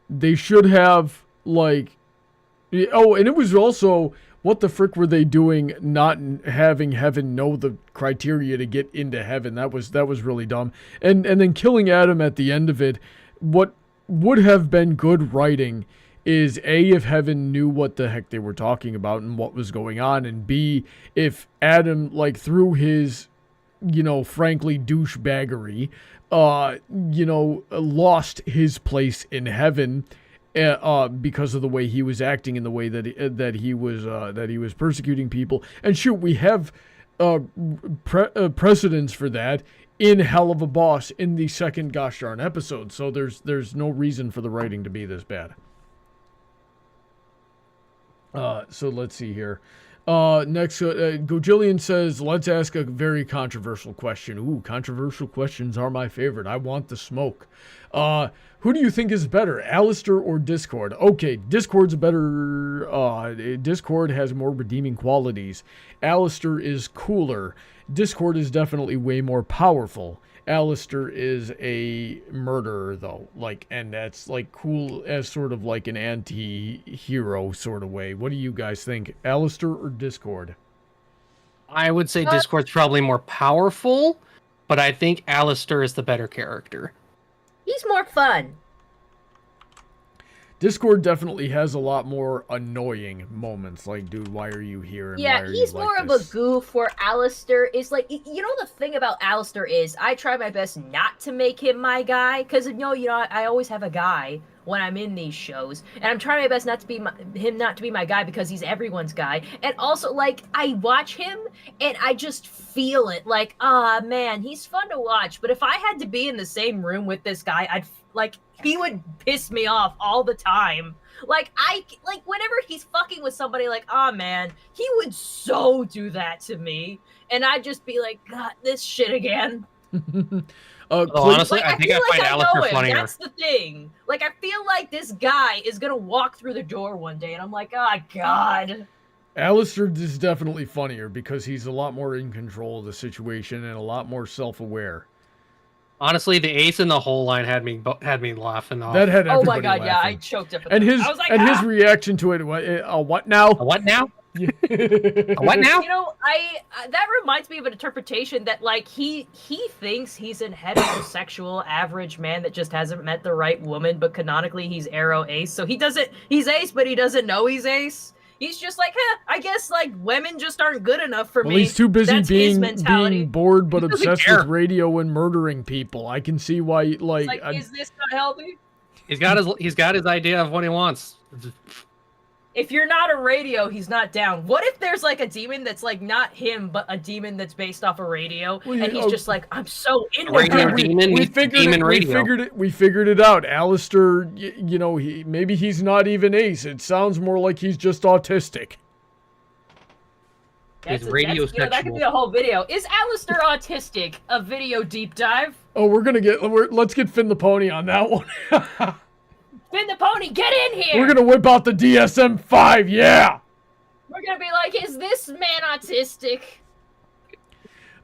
They should have, like... Oh, and it was also... What the frick were they doing not having heaven know the criteria to get into heaven? That was really dumb. And then killing Adam at the end of it, what would have been good writing is A, if Heaven knew what the heck they were talking about and what was going on, and B, if Adam, like, through his, frankly, douchebaggery, lost his place in heaven because of the way he was acting and the way that he was persecuting people. And shoot, we have precedents for that in Hell of a Boss in the second gosh darn episode. So there's no reason for the writing to be this bad. So let's see here. Next, Gojillion says, let's ask a very controversial question. Ooh, controversial questions are my favorite. I want the smoke. Who do you think is better, Alistair or Discord? Okay, Discord's better. Discord has more redeeming qualities. Alistair is cooler. Discord is definitely way more powerful. Alistair is a murderer, though, and that's cool as sort of like an anti-hero sort of way. What do you guys think, Alistair or Discord? I would say Discord's probably more powerful, but I think Alistair is the better character. He's more fun. Discord definitely has a lot more annoying moments, like, dude, why are you here? And yeah, he's more of a goof, where Alistair is the thing about Alistair is I try my best not to make him my guy, because, I always have a guy when I'm in these shows, and I'm trying my best not to be my guy because he's everyone's guy. And also, I watch him, and I just feel it, man, he's fun to watch, but if I had to be in the same room with this guy, he would piss me off all the time. Whenever he's fucking with somebody, man, he would so do that to me. And I'd just be like, God, this shit again. Honestly, I think I find Alistair funnier. That's the thing. I feel like this guy is going to walk through the door one day, and I'm like, oh, God. Alistair is definitely funnier because he's a lot more in control of the situation and a lot more self-aware. Honestly, the ace in the whole line had me laughing off. That had everybody Oh my God, laughing. yeah, I choked up. And his his reaction to it, what now? What now? What now? That reminds me of an interpretation that he thinks he's a heterosexual average man that just hasn't met the right woman, but canonically he's Arrow Ace. So he's Ace, but he doesn't know he's Ace. He's just I guess women just aren't good enough for me. Well, he's too busy That's being bored but obsessed with radio and murdering people. I can see why. Is this not healthy? He's got his idea of what he wants. If you're not a radio, he's not down. What if there's a demon that's not him, but a demon that's based off a radio, and he's just I'm so into radio demon. We figured it out. Alistair, maybe he's not even Ace. It sounds more like he's just autistic. He's radio sexual. That could be a whole video. Is Alistair autistic? A video deep dive. Oh, let's get Finn the Pony on that one. Finn the Pony, get in here! We're gonna whip out the DSM-5, yeah! We're gonna be like, is this man autistic?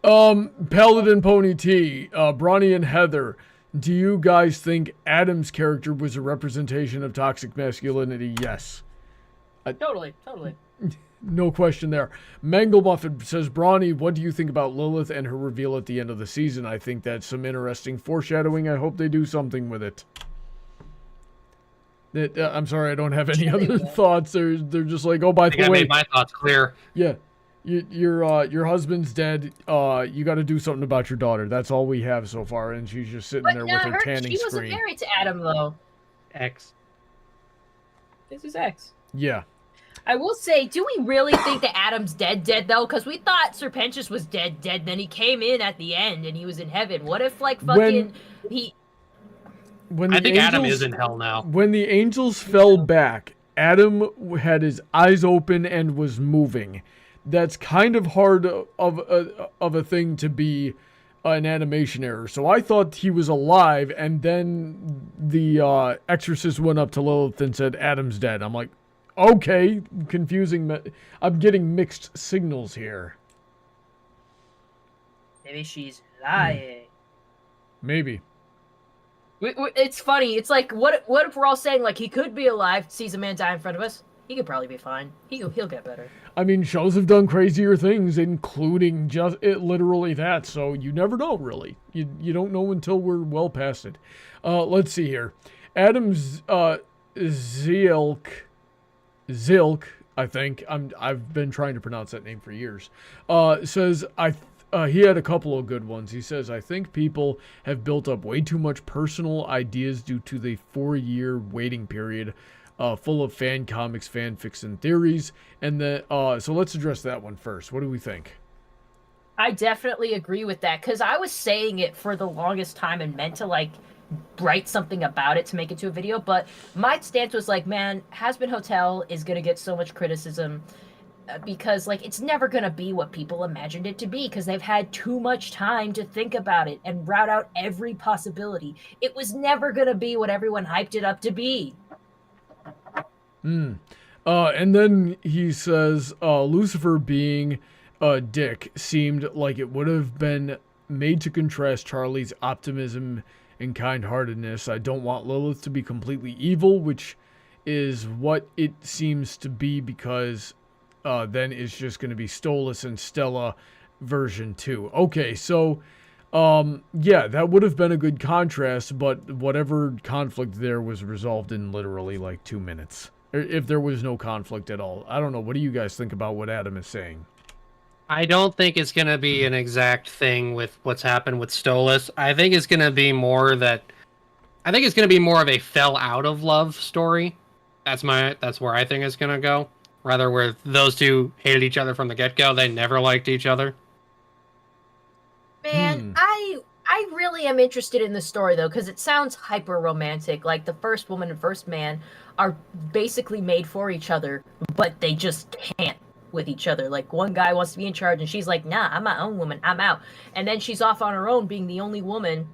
Paladin Pony T, Brawny and Heather, do you guys think Adam's character was a representation of toxic masculinity? Yes. Totally. No question there. Mangle Muffin says, Brawny, what do you think about Lilith and her reveal at the end of the season? I think that's some interesting foreshadowing. I hope they do something with it. I'm sorry, I don't have any other thoughts. They're just like, oh, by the way, I made my thoughts clear. Yeah, your husband's dead. You got to do something about your daughter. That's all we have so far, and she's just sitting there with her tanning screen. She wasn't married to Adam though. X. This is X. Yeah. I will say, do we really think that Adam's dead though? Because we thought Serpentius was dead. Then he came in at the end and he was in heaven. What if I think Adam is in hell now. When the angels fell back, Adam had his eyes open and was moving. That's kind of hard of a thing to be an animation error. So I thought he was alive, and then the exorcist went up to Lilith and said, Adam's dead. I'm like, okay, confusing. I'm getting mixed signals here. Maybe she's lying. Maybe. It's funny. It's like, what if we're all saying, he could be alive, sees a man die in front of us? He could probably be fine. He'll get better. I mean, shows have done crazier things, including literally that, so you never know, really. You don't know until we're well past it. Let's see here. Adam's Zilk, I think. I've been trying to pronounce that name for years. Says he had a couple of good ones. He says, I think people have built up way too much personal ideas due to the 4-year waiting period, full of fan comics, fanfics, and theories. And so let's address that one first. What do we think? I definitely agree with that, because I was saying it for the longest time and meant to, like, write something about it to make it to a video, but my stance was like, man, Hazbin Hotel is going to get so much criticism because, like, it's never going to be what people imagined it to be, because they've had too much time to think about it and route out every possibility. It was never going to be what everyone hyped it up to be. And then he says, Lucifer being a dick seemed like it would have been made to contrast Charlie's optimism and kind-heartedness. I don't want Lilith to be completely evil, which is what it seems to be, because then it's just going to be Stolas and Stella version 2. Okay, so yeah, that would have been a good contrast, but whatever conflict there was resolved in literally like 2 minutes. If there was no conflict at all. I don't know. What do you guys think about what Adam is saying? I don't think it's going to be an exact thing with what's happened with Stolas. I think it's going to be more of a fell out of love story. That's where I think it's going to go. Rather, where those two hated each other from the get-go. They never liked each other. Man, I really am interested in the story, though, because it sounds hyper romantic. Like, the first woman and first man are basically made for each other, but they just can't with each other. Like, one guy wants to be in charge and she's like, nah, I'm my own woman, I'm out. And then she's off on her own being the only woman,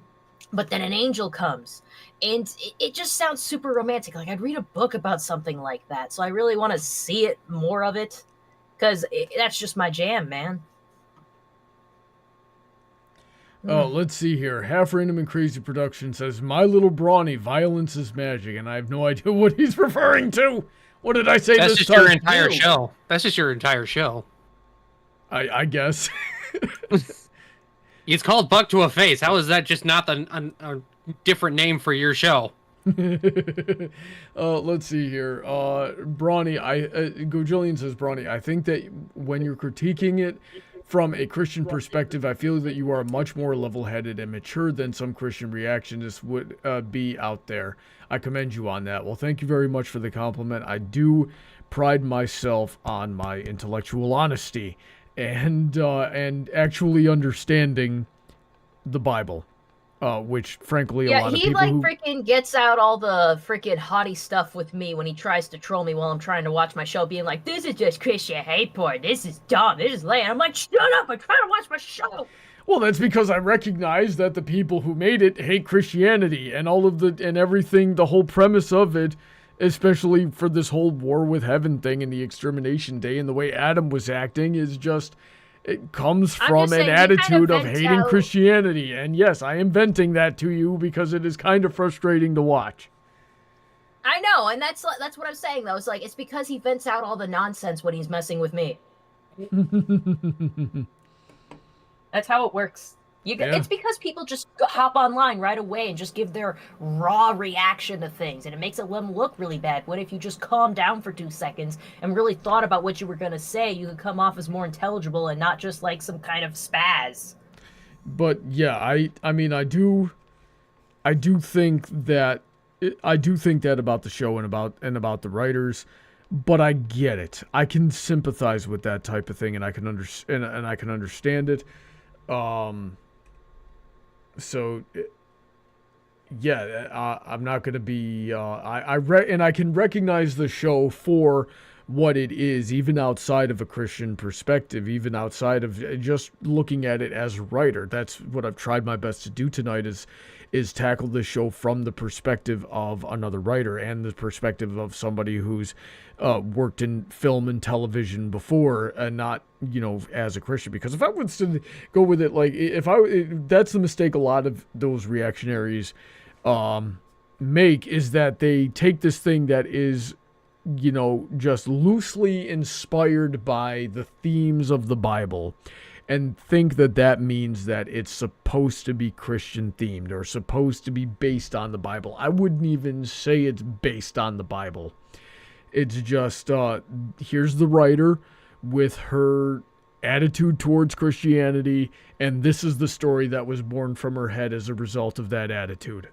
but then an angel comes, and it just sounds super romantic. Like, I'd read a book about something like that, so I really want to see it, more of it, because that's just my jam, man. Oh, let's see here. Half Random and Crazy Production says, My Little Brawny, violence is magic, and I have no idea what he's referring to. What did I say That's this just time? your entire show. That's just your entire show. I guess. It's called Buck to a Face. How is that just not a different name for your show? Let's see here. Brawny, Gojillion says, Brawny, I think that when you're critiquing it from a Christian perspective, I feel that you are much more level-headed and mature than some Christian reactionists would be out there. I commend you on that. Well, thank you very much for the compliment. I do pride myself on my intellectual honesty and actually understanding the Bible, which, frankly, a lot of people freaking gets out all the freaking haughty stuff with me when he tries to troll me while I'm trying to watch my show, being like, this is just Christian hate porn, this is dumb, this is lame. I'm like, shut up, I'm trying to watch my show. Well, that's because I recognize that the people who made it hate Christianity and all of and everything, the whole premise of it, especially for this whole war with heaven thing and the extermination day and the way Adam was acting, is just, it comes from an attitude of hating Christianity. And yes, I am venting that to you because it is kind of frustrating to watch. I know, and that's what I'm saying, though. It's like, it's because he vents out all the nonsense when he's messing with me. That's how it works. It's because people just hop online right away and just give their raw reaction to things, and it makes them look really bad. What if you just calm down for 2 seconds and really thought about what you were going to say? You could come off as more intelligible and not just like some kind of spaz. But yeah, I mean, I do think that about the show and about the writers. But I get it. I can sympathize with that type of thing, and I can understand it. So, yeah, I'm not going to be, and I can recognize the show for what it is, even outside of a Christian perspective, even outside of just looking at it as a writer. That's what I've tried my best to do tonight, is tackle this show from the perspective of another writer and the perspective of somebody who's worked in film and television before, and not, as a Christian. Because if I was to go with it, like, that's the mistake a lot of those reactionaries make, is that they take this thing that is, just loosely inspired by the themes of the Bible, and think that that means that it's supposed to be Christian themed or supposed to be based on the Bible. I wouldn't even say it's based on the Bible. It's just, here's the writer with her attitude towards Christianity, and this is the story that was born from her head as a result of that attitude.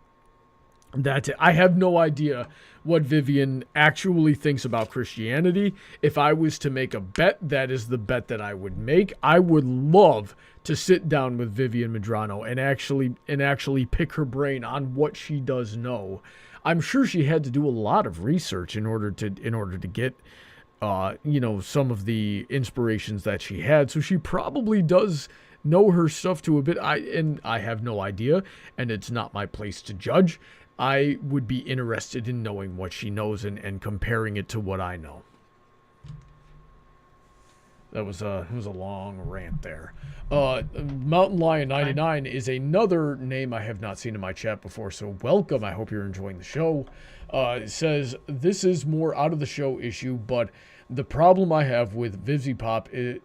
That's it. I have no idea what Vivian actually thinks about Christianity. If I was to make a bet, that is the bet that I would make. I would love to sit down with Vivian Medrano and actually pick her brain on what she does know. I'm sure she had to do a lot of research in order to get some of the inspirations that she had. So she probably does know her stuff to a bit. I have no idea, and it's not my place to judge. I would be interested in knowing what she knows and comparing it to what I know. That was a long rant there. Mountain Lion 99 is another name I have not seen in my chat before, so welcome. I hope you're enjoying the show. It says, this is more out of the show issue, but the problem I have with VivziePop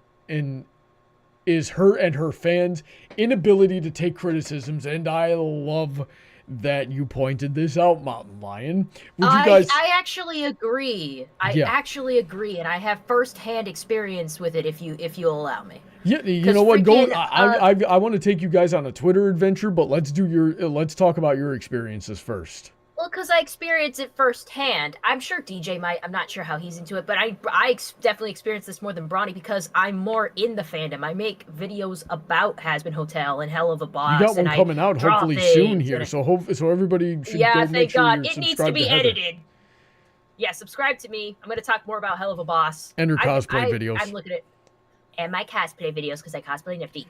is her and her fans' inability to take criticisms, and I love that you pointed this out, Mountain Lion. Would you guys... I actually agree. I actually agree, and I have first-hand experience with it. If you'll allow me. Yeah, you know what? I want to take you guys on a Twitter adventure, but let's talk about your experiences first. Well, because I experienced it firsthand. I'm sure DJ might. I'm not sure how he's into it, but I definitely experienced this more than Brawny because I'm more in the fandom. I make videos about Hazbin Hotel and Hell of a Boss. You got one coming out hopefully soon here, so everybody should go make sure you're subscribed. It needs to be edited. Yeah, subscribe to me. I'm going to talk more about Hell of a Boss. And her cosplay videos. I'm looking at and my cosplay videos because I cosplay Nifty.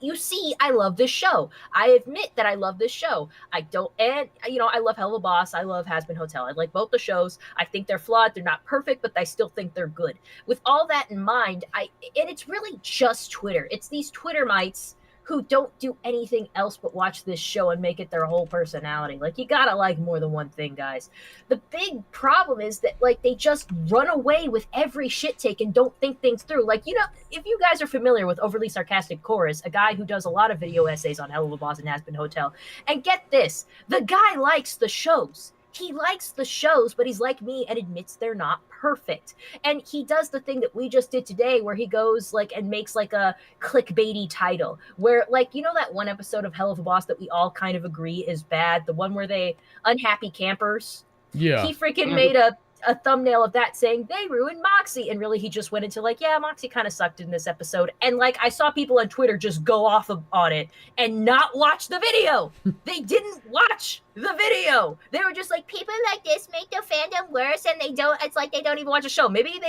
You see, I love this show. I admit that I love this show. I love Hell of a Boss. I love Hazbin Hotel. I like both the shows. I think they're flawed. They're not perfect, but I still think they're good. With all that in mind, and it's really just Twitter. It's these Twittermites who don't do anything else but watch this show and make it their whole personality. Like, you gotta like more than one thing, guys. The big problem is that, like, they just run away with every shit take and don't think things through. Like, if you guys are familiar with Overly Sarcastic Chorus, a guy who does a lot of video essays on Hell of a Boss and Hazbin Hotel, and get this, the guy likes the shows. He likes the shows, but he's like me and admits they're not perfect. And he does the thing that we just did today where he goes and makes a clickbaity title where that one episode of Hell of a Boss that we all kind of agree is bad, the one where they unhappy campers. Yeah. He freaking made a thumbnail of that saying they ruined Moxie, and really he just went into Moxie kind of sucked in this episode, and I saw people on Twitter just go off on it and not watch the video. They didn't watch the video. They were just like, people like this make the fandom worse, and it's like they don't even watch the show. Maybe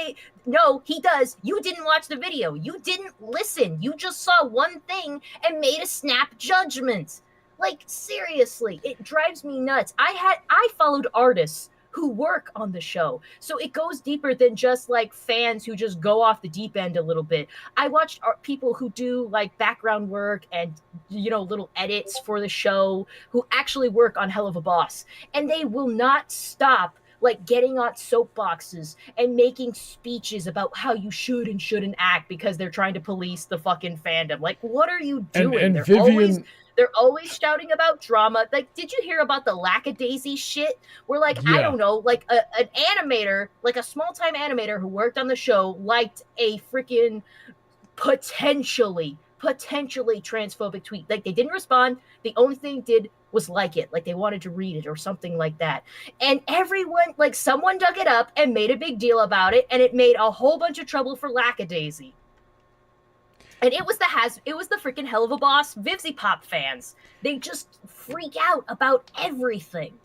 no, he does. You didn't watch the video. You didn't listen. You just saw one thing and made a snap judgment. Seriously, it drives me nuts. I followed artists who work on the show. So it goes deeper than just fans who just go off the deep end a little bit. I watched people who do background work and, little edits for the show who actually work on Hell of a Boss. And they will not stop getting on soapboxes and making speeches about how you should and shouldn't act because they're trying to police the fucking fandom. What are you doing? And Vivian... They're always shouting about drama. Did you hear about the lackadaisy shit? Where, I don't know, an animator, a small-time animator who worked on the show liked a freaking potentially transphobic tweet. They didn't respond. The only thing they did was like it. They wanted to read it or something like that. And everyone, someone dug it up and made a big deal about it, and it made a whole bunch of trouble for lackadaisy. And it was the freaking Hell of a Boss VivziePop fans. They just freak out about everything.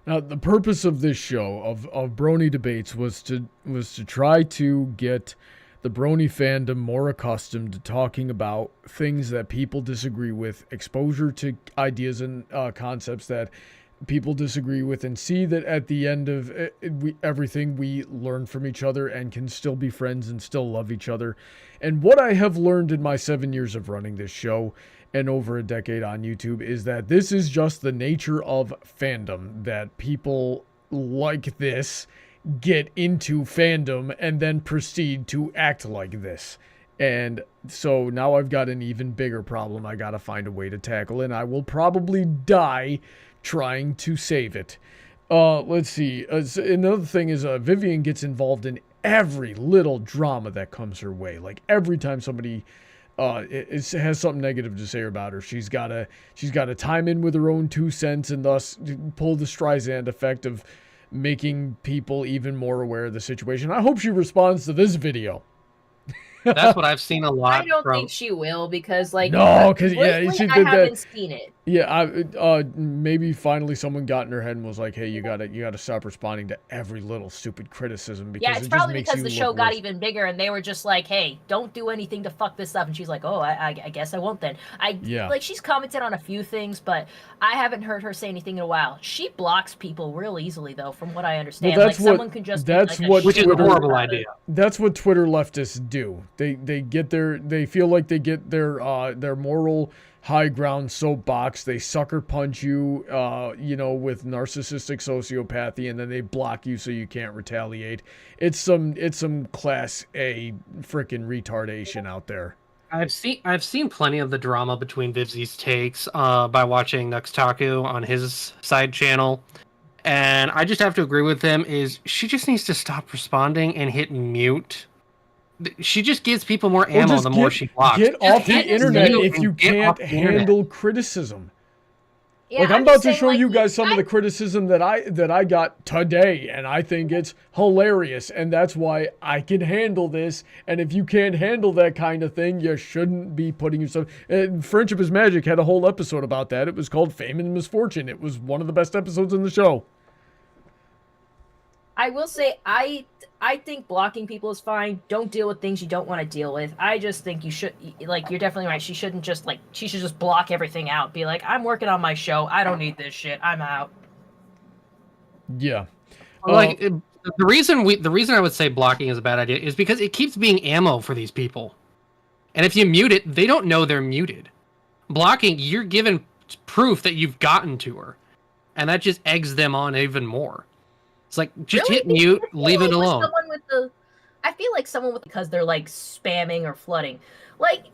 Now, the purpose of this show, of Brony Debates, was to try to get the Brony fandom more accustomed to talking about things that people disagree with, exposure to ideas and concepts that people disagree with, and see that at the end of everything we learn from each other and can still be friends and still love each other. And what I have learned in my 7 years of running this show and over a decade on YouTube is that this is just the nature of fandom, that people like this get into fandom and then proceed to act like this. And so now I've got an even bigger problem I gotta find a way to tackle, and I will probably die trying to save it. Let's see. Another thing is Vivian gets involved in every little drama that comes her way. Like every time somebody has something negative to say about her, she's gotta time in with her own 2 cents and thus pull the Streisand effect of making people even more aware of the situation. I hope she responds to this video. That's what I've seen a lot. I don't think she will because, like, no, because she did I haven't seen it. Yeah, maybe finally someone got in her head and was like, "Hey, you gotta stop responding to every little stupid criticism." Because it's probably because the show got even bigger, and they were just like, "Hey, don't do anything to fuck this up." And she's like, "Oh, I guess I won't then." Like she's commented on a few things, but I haven't heard her say anything in a while. She blocks people real easily, though, from what I understand. Well, like someone can just which is a horrible idea. That's what Twitter leftists do. They feel like they get their moral high ground soapbox. They sucker punch you, with narcissistic sociopathy, and then they block you so you can't retaliate. It's some class A frickin' retardation out there. I've seen plenty of the drama between Vivzi's takes by watching Nuxtaku on his side channel, and I just have to agree with him. Is she just needs to stop responding and hit mute. She just gives people more ammo the more she blocks. Get off the internet if you can't handle criticism. Yeah, like I'm about to show you guys some of the criticism that I got today, and I think it's hilarious, and that's why I can handle this. And if you can't handle that kind of thing, you shouldn't be putting yourself. And Friendship is Magic had a whole episode about that. It was called Fame and Misfortune. It was one of the best episodes in the show. I will say I think blocking people is fine. Don't deal with things you don't want to deal with. I just think you should, like, you're definitely right. She shouldn't just, like, she should just block everything out. Be like, I'm working on my show. I don't need this shit. I'm out. Yeah. Like, the reason I would say blocking is a bad idea is because it keeps being ammo for these people. And if you mute it, they don't know they're muted. Blocking, you're given proof that you've gotten to her. And that just eggs them on even more. It's like, just hit mute, leave it alone. I feel like someone with, because they're like spamming or flooding. Like,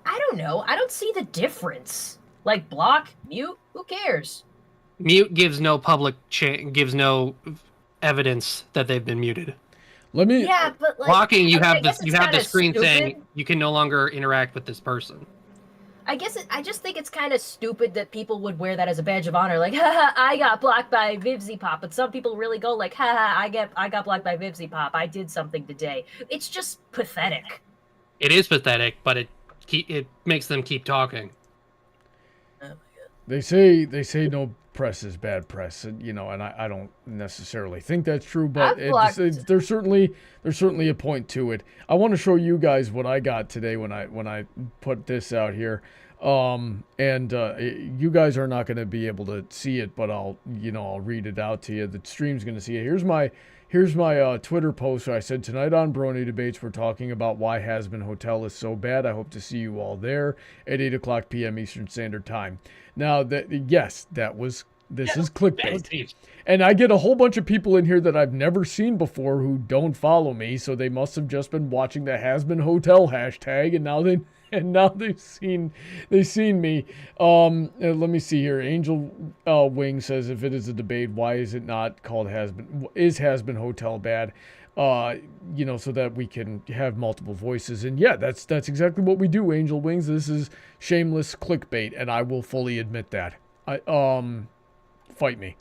I don't know. I don't see the difference. Like, block, mute, who cares? Mute gives no gives no evidence that they've been muted. Yeah, but like, blocking, you have the screen saying you can no longer interact with this person. I just think it's kind of stupid that people would wear that as a badge of honor. Like, haha, I got blocked by Vivzy Pop. But some people really go like, haha, I got blocked by Vivzy Pop. I did something today. It's just pathetic. It is pathetic, but it makes them keep talking. Oh my God. They say no press is bad press, and I don't necessarily think that's true, but there's certainly a point to it. I want to show you guys what I got today when I put this out here, and you guys are not going to be able to see it, but I'll read it out to you. The stream's going to see it. Here's my Twitter post where I said, tonight on Brony Debates, we're talking about why Hazbin Hotel is so bad. I hope to see you all there at 8:00 p.m. Eastern Standard Time. Now, this is clickbait. And I get a whole bunch of people in here that I've never seen before who don't follow me, so they must have just been watching the Hazbin Hotel hashtag, and now they've seen me. Let me see here. Angel Wing says, if it is a debate, why is it not called Hazbin Hotel bad? So that we can have multiple voices. And yeah, that's exactly what we do, Angel Wings. This is shameless clickbait, and I will fully admit that. Fight me.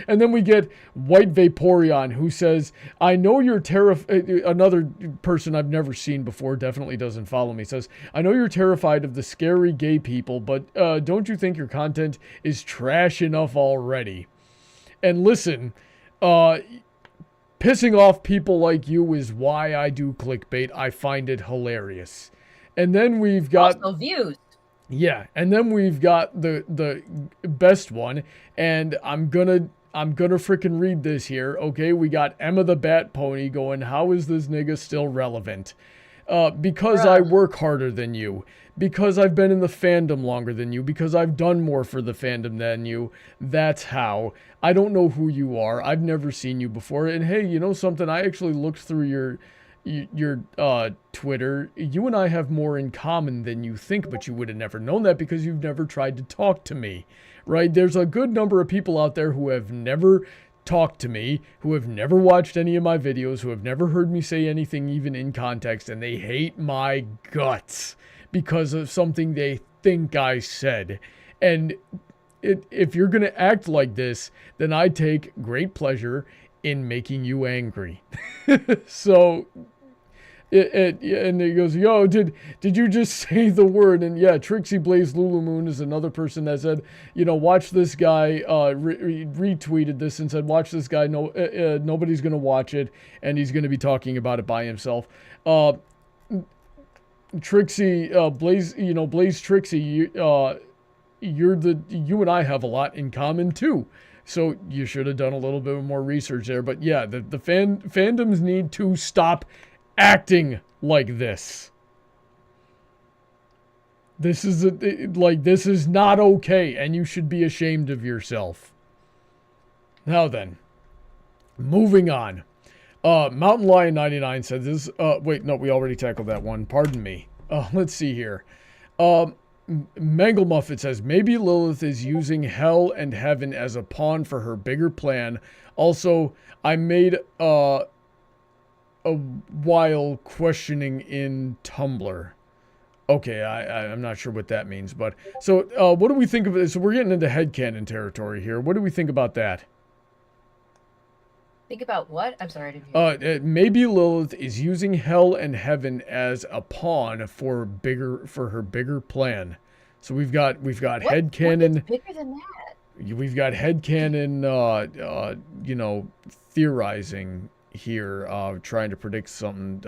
And then we get White Vaporeon, who says, I know you're another person I've never seen before, definitely doesn't follow me, says, I know you're terrified of the scary gay people, but don't you think your content is trash enough already? And listen, pissing off people like you is why I do clickbait. I find it hilarious. And then we've got also views. Yeah, and then we've got the best one, and I'm gonna freaking read this here. Okay, we got Emma the Bat Pony going, how is this nigga still relevant? Because I work harder than you. Because I've been in the fandom longer than you. Because I've done more for the fandom than you. That's how. I don't know who you are. I've never seen you before. And hey, you know something? I actually looked through your Twitter, you and I have more in common than you think, but you would have never known that because you've never tried to talk to me, right? There's a good number of people out there who have never talked to me, who have never watched any of my videos, who have never heard me say anything even in context, and they hate my guts because of something they think I said. And if you're going to act like this, then I take great pleasure in making you angry. So, and he goes, yo, did you just say the word? And yeah, Trixie Blaze Lulumoon is another person that said, you know, watch this guy, retweeted this and said, watch this guy, no, nobody's going to watch it, and he's going to be talking about it by himself. Trixie, Blaze, you know, Blaze Trixie, you and I have a lot in common too. So you should have done a little bit more research there. But yeah, the fandoms need to stop acting like this. This is this is not okay, and you should be ashamed of yourself. Now then, moving on. Mountain Lion 99 said this. Wait, no, we already tackled that one. Pardon me. Let's see here. Mangle Muffet says, maybe Lilith is using hell and heaven as a pawn for her bigger plan. Also, I made a while questioning in Tumblr. Okay, I'm not sure what that means, but so what do we think of it? So we're getting into headcanon territory here. What do we think about that? Think about what? I'm sorry, I didn't hear. Maybe Lilith is using hell and heaven as a pawn for her bigger plan. So we've got headcanon. What's bigger than that? We've got headcanon, you know, theorizing here, trying to predict something.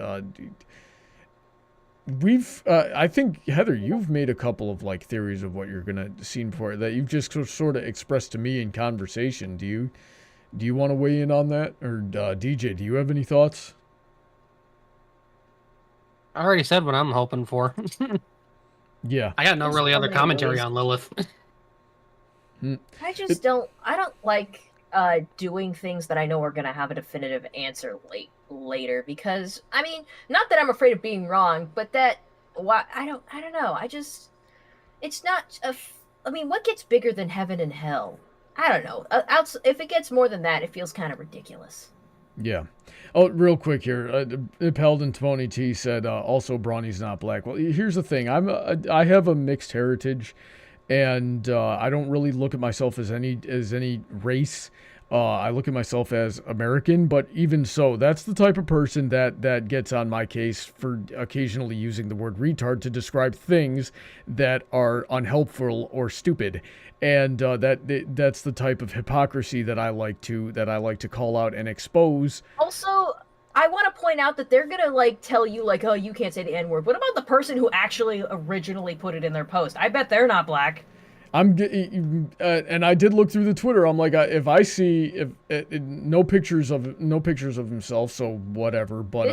I think, Heather, you've made a couple of like theories of what you're gonna see before that you've just sort of expressed to me in conversation. Do you want to weigh in on that? Or DJ, do you have any thoughts? I already said what I'm hoping for. Yeah. I got no really other commentary on Lilith. I don't like doing things that I know are going to have a definitive answer later, because, I mean, not that I'm afraid of being wrong, but that, I don't know. It's not, I mean, what gets bigger than heaven and hell? I don't know. If it gets more than that, it feels kind of ridiculous. Yeah. Oh, real quick here. Alden Tony T said, also Brawny's not black. Well, here's the thing. I have a mixed heritage, and I don't really look at myself as any race. I look at myself as American, but even so, that's the type of person that gets on my case for occasionally using the word retard to describe things that are unhelpful or stupid. And that's the type of hypocrisy that I like to call out and expose. Also, I want to point out that they're gonna like tell you like, oh, you can't say the N-word. What about the person who actually originally put it in their post? I bet they're not black. And I did look through the Twitter. I'm like, if I see no pictures of himself, so whatever. But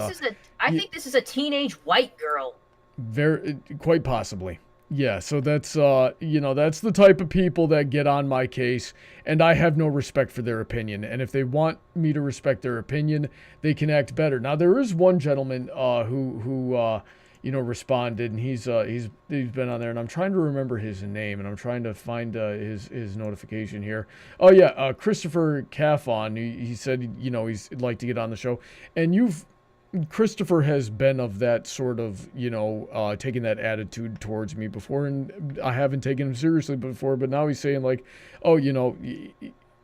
I think this is a teenage white girl. Very quite possibly. Yeah, so that's that's the type of people that get on my case, and I have no respect for their opinion. And if they want me to respect their opinion, they can act better. Now there is one gentleman who responded, and he's been on there, and I'm trying to remember his name, and I'm trying to find his notification here. Oh yeah, Christopher Caffon. He said he'd like to get on the show, and Christopher has been of that sort of, taking that attitude towards me before, and I haven't taken him seriously before, but now he's saying like, oh,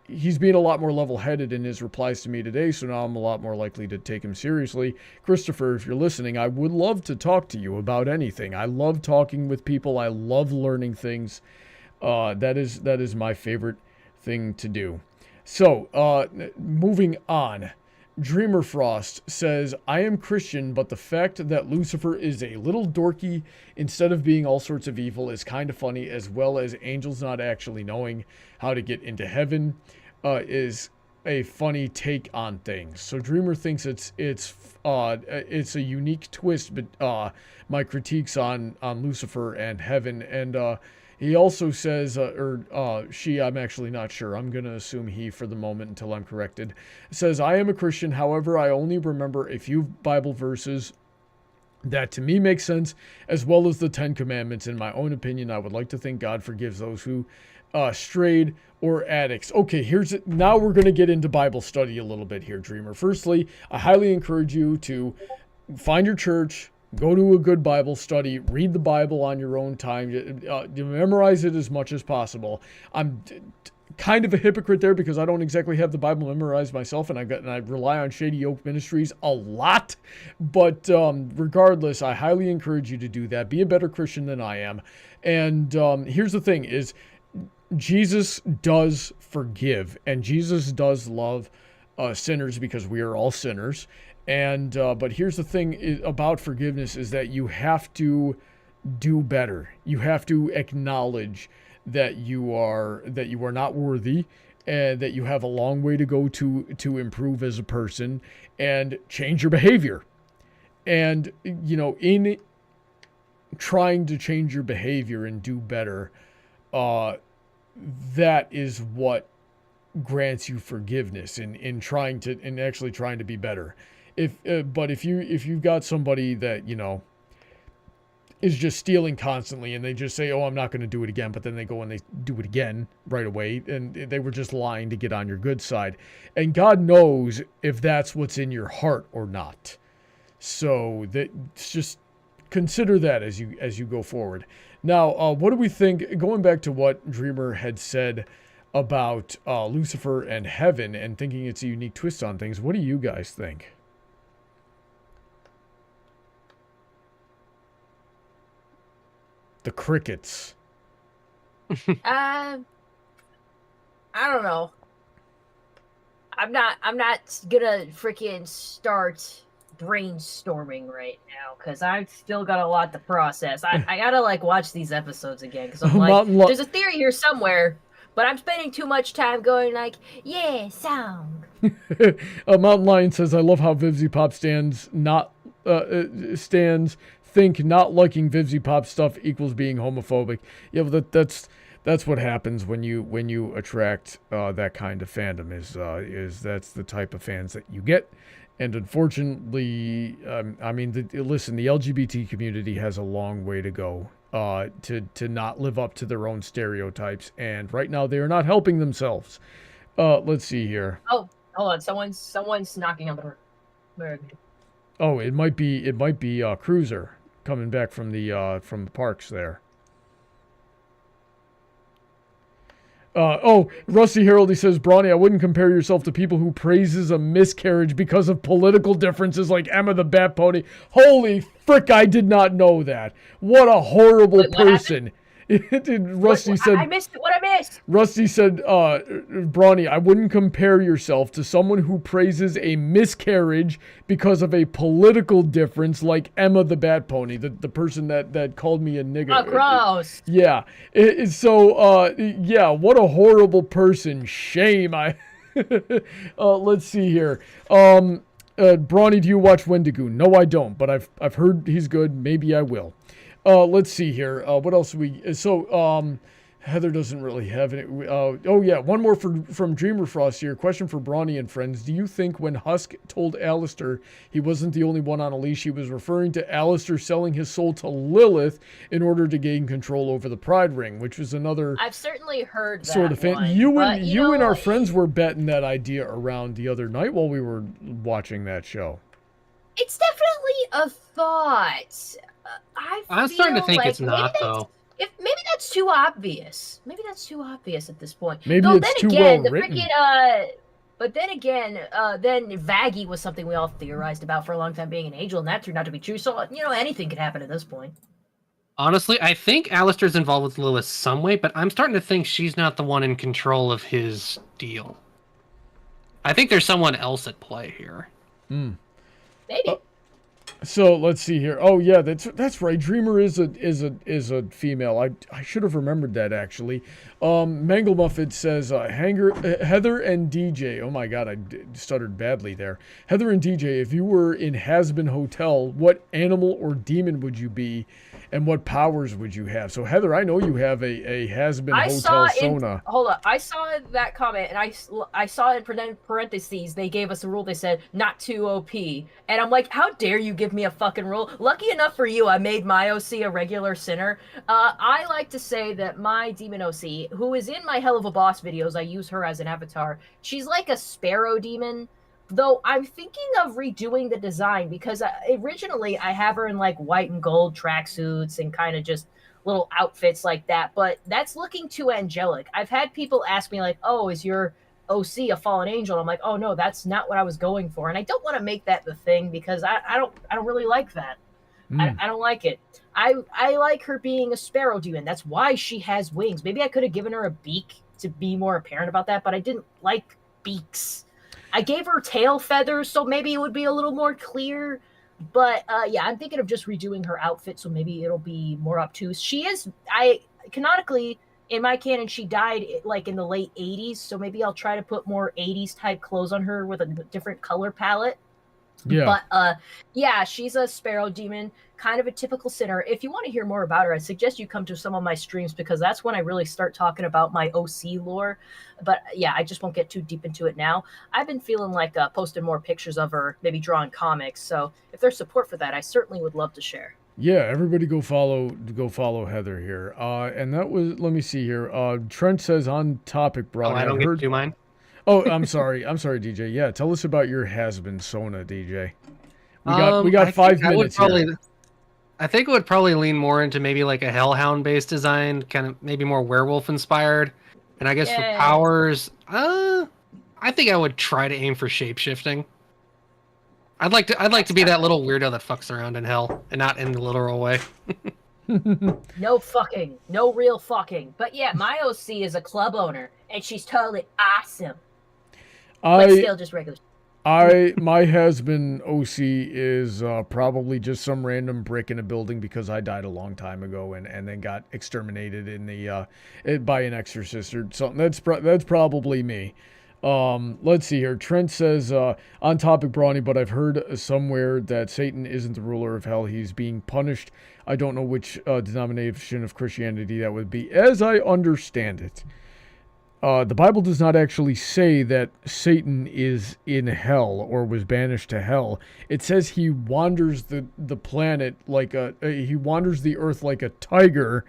he's being a lot more level-headed in his replies to me today, so now I'm a lot more likely to take him seriously. Christopher, if you're listening, I would love to talk to you about anything. I love talking with people. I love learning things. That is my favorite thing to do. So, moving on. Dreamer Frost says, I am Christian, but the fact that Lucifer is a little dorky instead of being all sorts of evil is kind of funny, as well as angels not actually knowing how to get into heaven is a funny take on things. So Dreamer thinks it's a unique twist, but my critiques on Lucifer and heaven, and He also says, she, I'm actually not sure. I'm going to assume he for the moment until I'm corrected. Says, I am a Christian. However, I only remember a few Bible verses that to me make sense, as well as the 10 Commandments. In my own opinion, I would like to think God forgives those who strayed or addicts. Okay, now we're going to get into Bible study a little bit here, Dreamer. Firstly, I highly encourage you to find your church, go to a good Bible study, read the Bible on your own time, memorize it as much as possible. I'm kind of a hypocrite there because I don't exactly have the Bible memorized myself, and I rely on Shady Oak Ministries a lot. But regardless, I highly encourage you to do that. Be a better Christian than I am. And here's the thing is, Jesus does forgive, and Jesus does love sinners because we are all sinners. And but here's the thing about forgiveness is that you have to do better. You have to acknowledge that you are not worthy, and that you have a long way to go to improve as a person and change your behavior. And in trying to change your behavior and do better, that is what grants you forgiveness in actually trying to be better. But if you've got somebody that is just stealing constantly, and they just say, oh, I'm not going to do it again, but then they go and they do it again right away, and they were just lying to get on your good side, and God knows if that's what's in your heart or not. So just consider that as you go forward. Now, what do we think, going back to what Dreamer had said about Lucifer and heaven and thinking it's a unique twist on things, what do you guys think? The crickets. I don't know. I'm not gonna freaking start brainstorming right now because I've still got a lot to process. I gotta watch these episodes again because I'm there's a theory here somewhere, but I'm spending too much time going yeah, sound. Mountain Lion says, I love how VivziePop stands think not liking VivziePop stuff equals being homophobic. Yeah, but that's what happens when you attract that kind of fandom. Is that's the type of fans that you get. And unfortunately, listen, the LGBT community has a long way to go to not live up to their own stereotypes, and right now they are not helping themselves. Let's see here. Oh, hold on, someone's knocking on the door. Oh, it might be Cruiser coming back from the parks there. Rusty Herald, he says, Brawny, I wouldn't compare yourself to people who praises a miscarriage because of political differences like Emma the Bat Pony. Holy frick, I did not know that. What a horrible person. Rusty said, I missed it. What I missed? Rusty said, Brawny, I wouldn't compare yourself to someone who praises a miscarriage because of a political difference like Emma the Bat Pony, the person that called me a nigger. Oh, gross. Yeah. Yeah, what a horrible person. Shame. Let's see here. Brawny, do you watch Wendigo? No, I don't, but I've heard he's good. Maybe I will. Let's see here. What else Heather doesn't really have it. One more from Dreamer Frost here. Question for Brawny and friends. Do you think when Husk told Alistair he wasn't the only one on a leash, he was referring to Alistair selling his soul to Lilith in order to gain control over the Pride Ring, which was another... I've certainly heard that sort of fan. You and our friends were betting that idea around the other night while we were watching that show. It's definitely a thought. I'm starting to think it's not, though. Maybe that's too obvious. Maybe that's too obvious at this point. Maybe it's too well written. But then again, then Vaggie was something we all theorized about for a long time, being an angel, and that turned out to be true. So, anything could happen at this point. Honestly, I think Alistair's involved with Lilith some way, but I'm starting to think she's not the one in control of his deal. I think there's someone else at play here. Maybe. So let's see here. Oh yeah, that's right. Dreamer is a female. I should have remembered that actually. Mangle Muffet says Heather and DJ. Oh my god, stuttered badly there. Heather and DJ, if you were in Hazbin Hotel, what animal or demon would you be? And what powers would you have? So Heather, I know you have a Hazbin Hotel Sona. Hold up, I saw that comment, and I saw in parentheses they gave us a rule. They said not too OP, and I'm like, how dare you give me a fucking rule? Lucky enough for you, I made my OC a regular sinner. I like to say that my demon OC, who is in my Hell of a Boss videos, I use her as an avatar. She's like a sparrow demon. Though I'm thinking of redoing the design because originally I have her in like white and gold tracksuits and kind of just little outfits like that. But that's looking too angelic. I've had people ask me like, "Oh, is your OC a fallen angel?" I'm like, "Oh no, that's not what I was going for." And I don't want to make that the thing because I don't really like that. I don't like it. I like her being a sparrow demon. That's why she has wings. Maybe I could have given her a beak to be more apparent about that, but I didn't like beaks. I gave her tail feathers, so maybe it would be a little more clear. But yeah, I'm thinking of just redoing her outfit, so maybe it'll be more obtuse. Canonically, in my canon, she died like in the late 80s, so maybe I'll try to put more 80s type clothes on her with a different color palette. Yeah. But yeah, she's a sparrow demon, kind of a typical sinner. If you want to hear more about her, I suggest you come to some of my streams because that's when I really start talking about my OC lore. But yeah, I just won't get too deep into it now. I've been feeling like posting more pictures of her, maybe drawing comics. So if there's support for that, I certainly would love to share. Yeah, everybody go follow Heather here. And that was, let me see here. Trent says on topic, Brawny. I don't get to do mine. Oh, I'm sorry, DJ. Yeah, tell us about your Hazbin Sona, DJ. We got 5 minutes here. I think it would probably lean more into maybe like a Hellhound based design, kind of maybe more werewolf inspired. And I guess for powers, I think I would try to aim for shapeshifting. I'd like to be that little weirdo that fucks around in hell, and not in the literal way. No fucking, no real fucking. But yeah, my OC is a club owner, and she's totally awesome. But still just regular. My Hazbin OC is probably just some random brick in a building because I died a long time ago and then got exterminated in the by an exorcist or something. That's probably me. Let's see here. Trent says on topic, Brawny, but I've heard somewhere that Satan isn't the ruler of hell. He's being punished. I don't know which denomination of Christianity that would be. As I understand it, the Bible does not actually say that Satan is in hell or was banished to hell. It says he wanders the planet like he wanders the earth like a tiger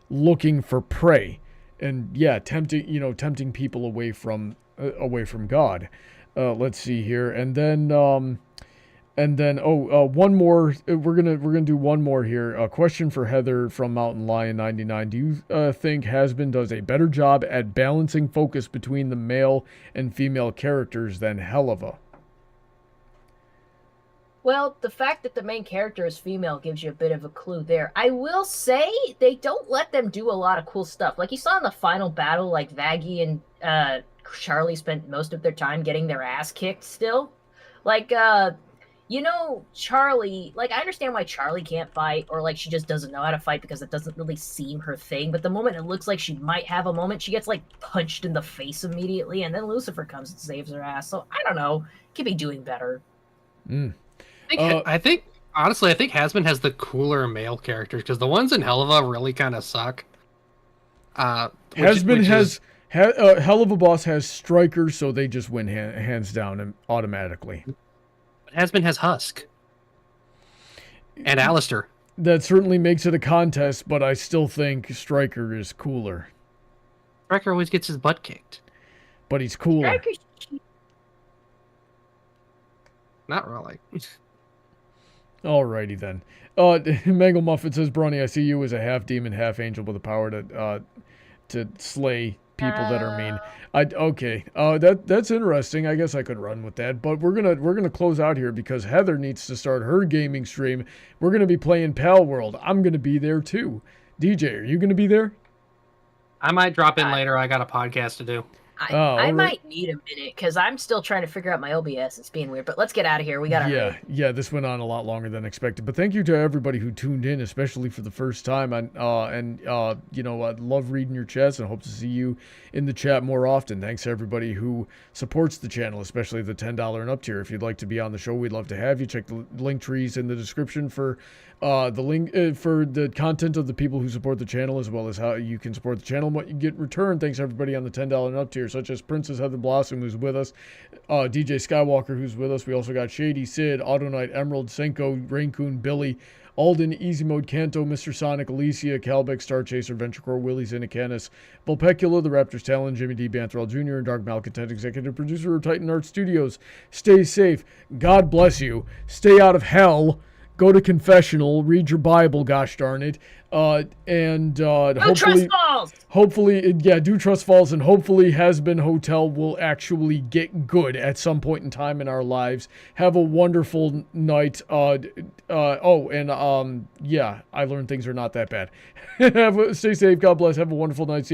looking for prey. And yeah, tempting people away from God. Let's see here. And then one more. We're gonna do one more here. A question for Heather from Mountain Lion 99. Do you think Hazbin does a better job at balancing focus between the male and female characters than Helava? Well, the fact that the main character is female gives you a bit of a clue there. I will say they don't let them do a lot of cool stuff. Like you saw in the final battle, like Vaggie and Charlie spent most of their time getting their ass kicked still. Like, Charlie, like, I understand why Charlie can't fight, or, like, she just doesn't know how to fight because it doesn't really seem her thing, but the moment it looks like she might have a moment, she gets, like, punched in the face immediately, and then Lucifer comes and saves her ass, so, I don't know. Could be doing better. I think, honestly, Hazbin has the cooler male characters, because the ones in Helava really kind of suck. Hazbin has... Hell of a Boss has strikers, so they just win hands down and automatically. Hazbin has Husk. And Alistair. That certainly makes it a contest, but I still think Striker is cooler. Striker always gets his butt kicked. But he's cooler. Not really. Alrighty then. Mangle Muffin says, Brawny, I see you as a half demon, half angel with the power to slay people that are mean. Okay. That's interesting. I guess I could run with that. But we're gonna close out here because Heather needs to start her gaming stream. We're gonna be playing Pal World. I'm gonna be there too. DJ, are you gonna be there? I might drop in later. I got a podcast to do. I might need a minute because I'm still trying to figure out my OBS. It's being weird, but let's get out of here. We got yeah. This went on a lot longer than expected, but thank you to everybody who tuned in, especially for the first time. I love reading your chats and hope to see you in the chat more often. Thanks to everybody who supports the channel, especially the $10 and up tier. If you'd like to be on the show, we'd love to have you. Check the link trees in the description for the link for the content of the people who support the channel, as well as how you can support the channel and what you get in return. Thanks everybody on the $10 and up tier, such as Princess Heather Blossom, who's with us, DJ Skywalker, who's with us. We also got Shady Sid, Autoknight, Emerald, Senko, Rein-Kun, Billy, Alden, Easy Mode, Kanto, Mr. Sonic, Alicia, Calbeck, StarChaser, VentureCorp, Willyzin, Icanus, Vulpecula, The Raptors Talon, Jimmy D, Banthrall Jr., and Dark Malcontent, Executive Producer of Titan Art Studios. Stay safe. God bless you. Stay out of hell. Go to confessional, read your Bible, gosh darn it, and hopefully, do trust falls, and hopefully Hazbin Hotel will actually get good at some point in time in our lives. Have a wonderful night. I learned things are not that bad. Stay safe, God bless, have a wonderful night. See you on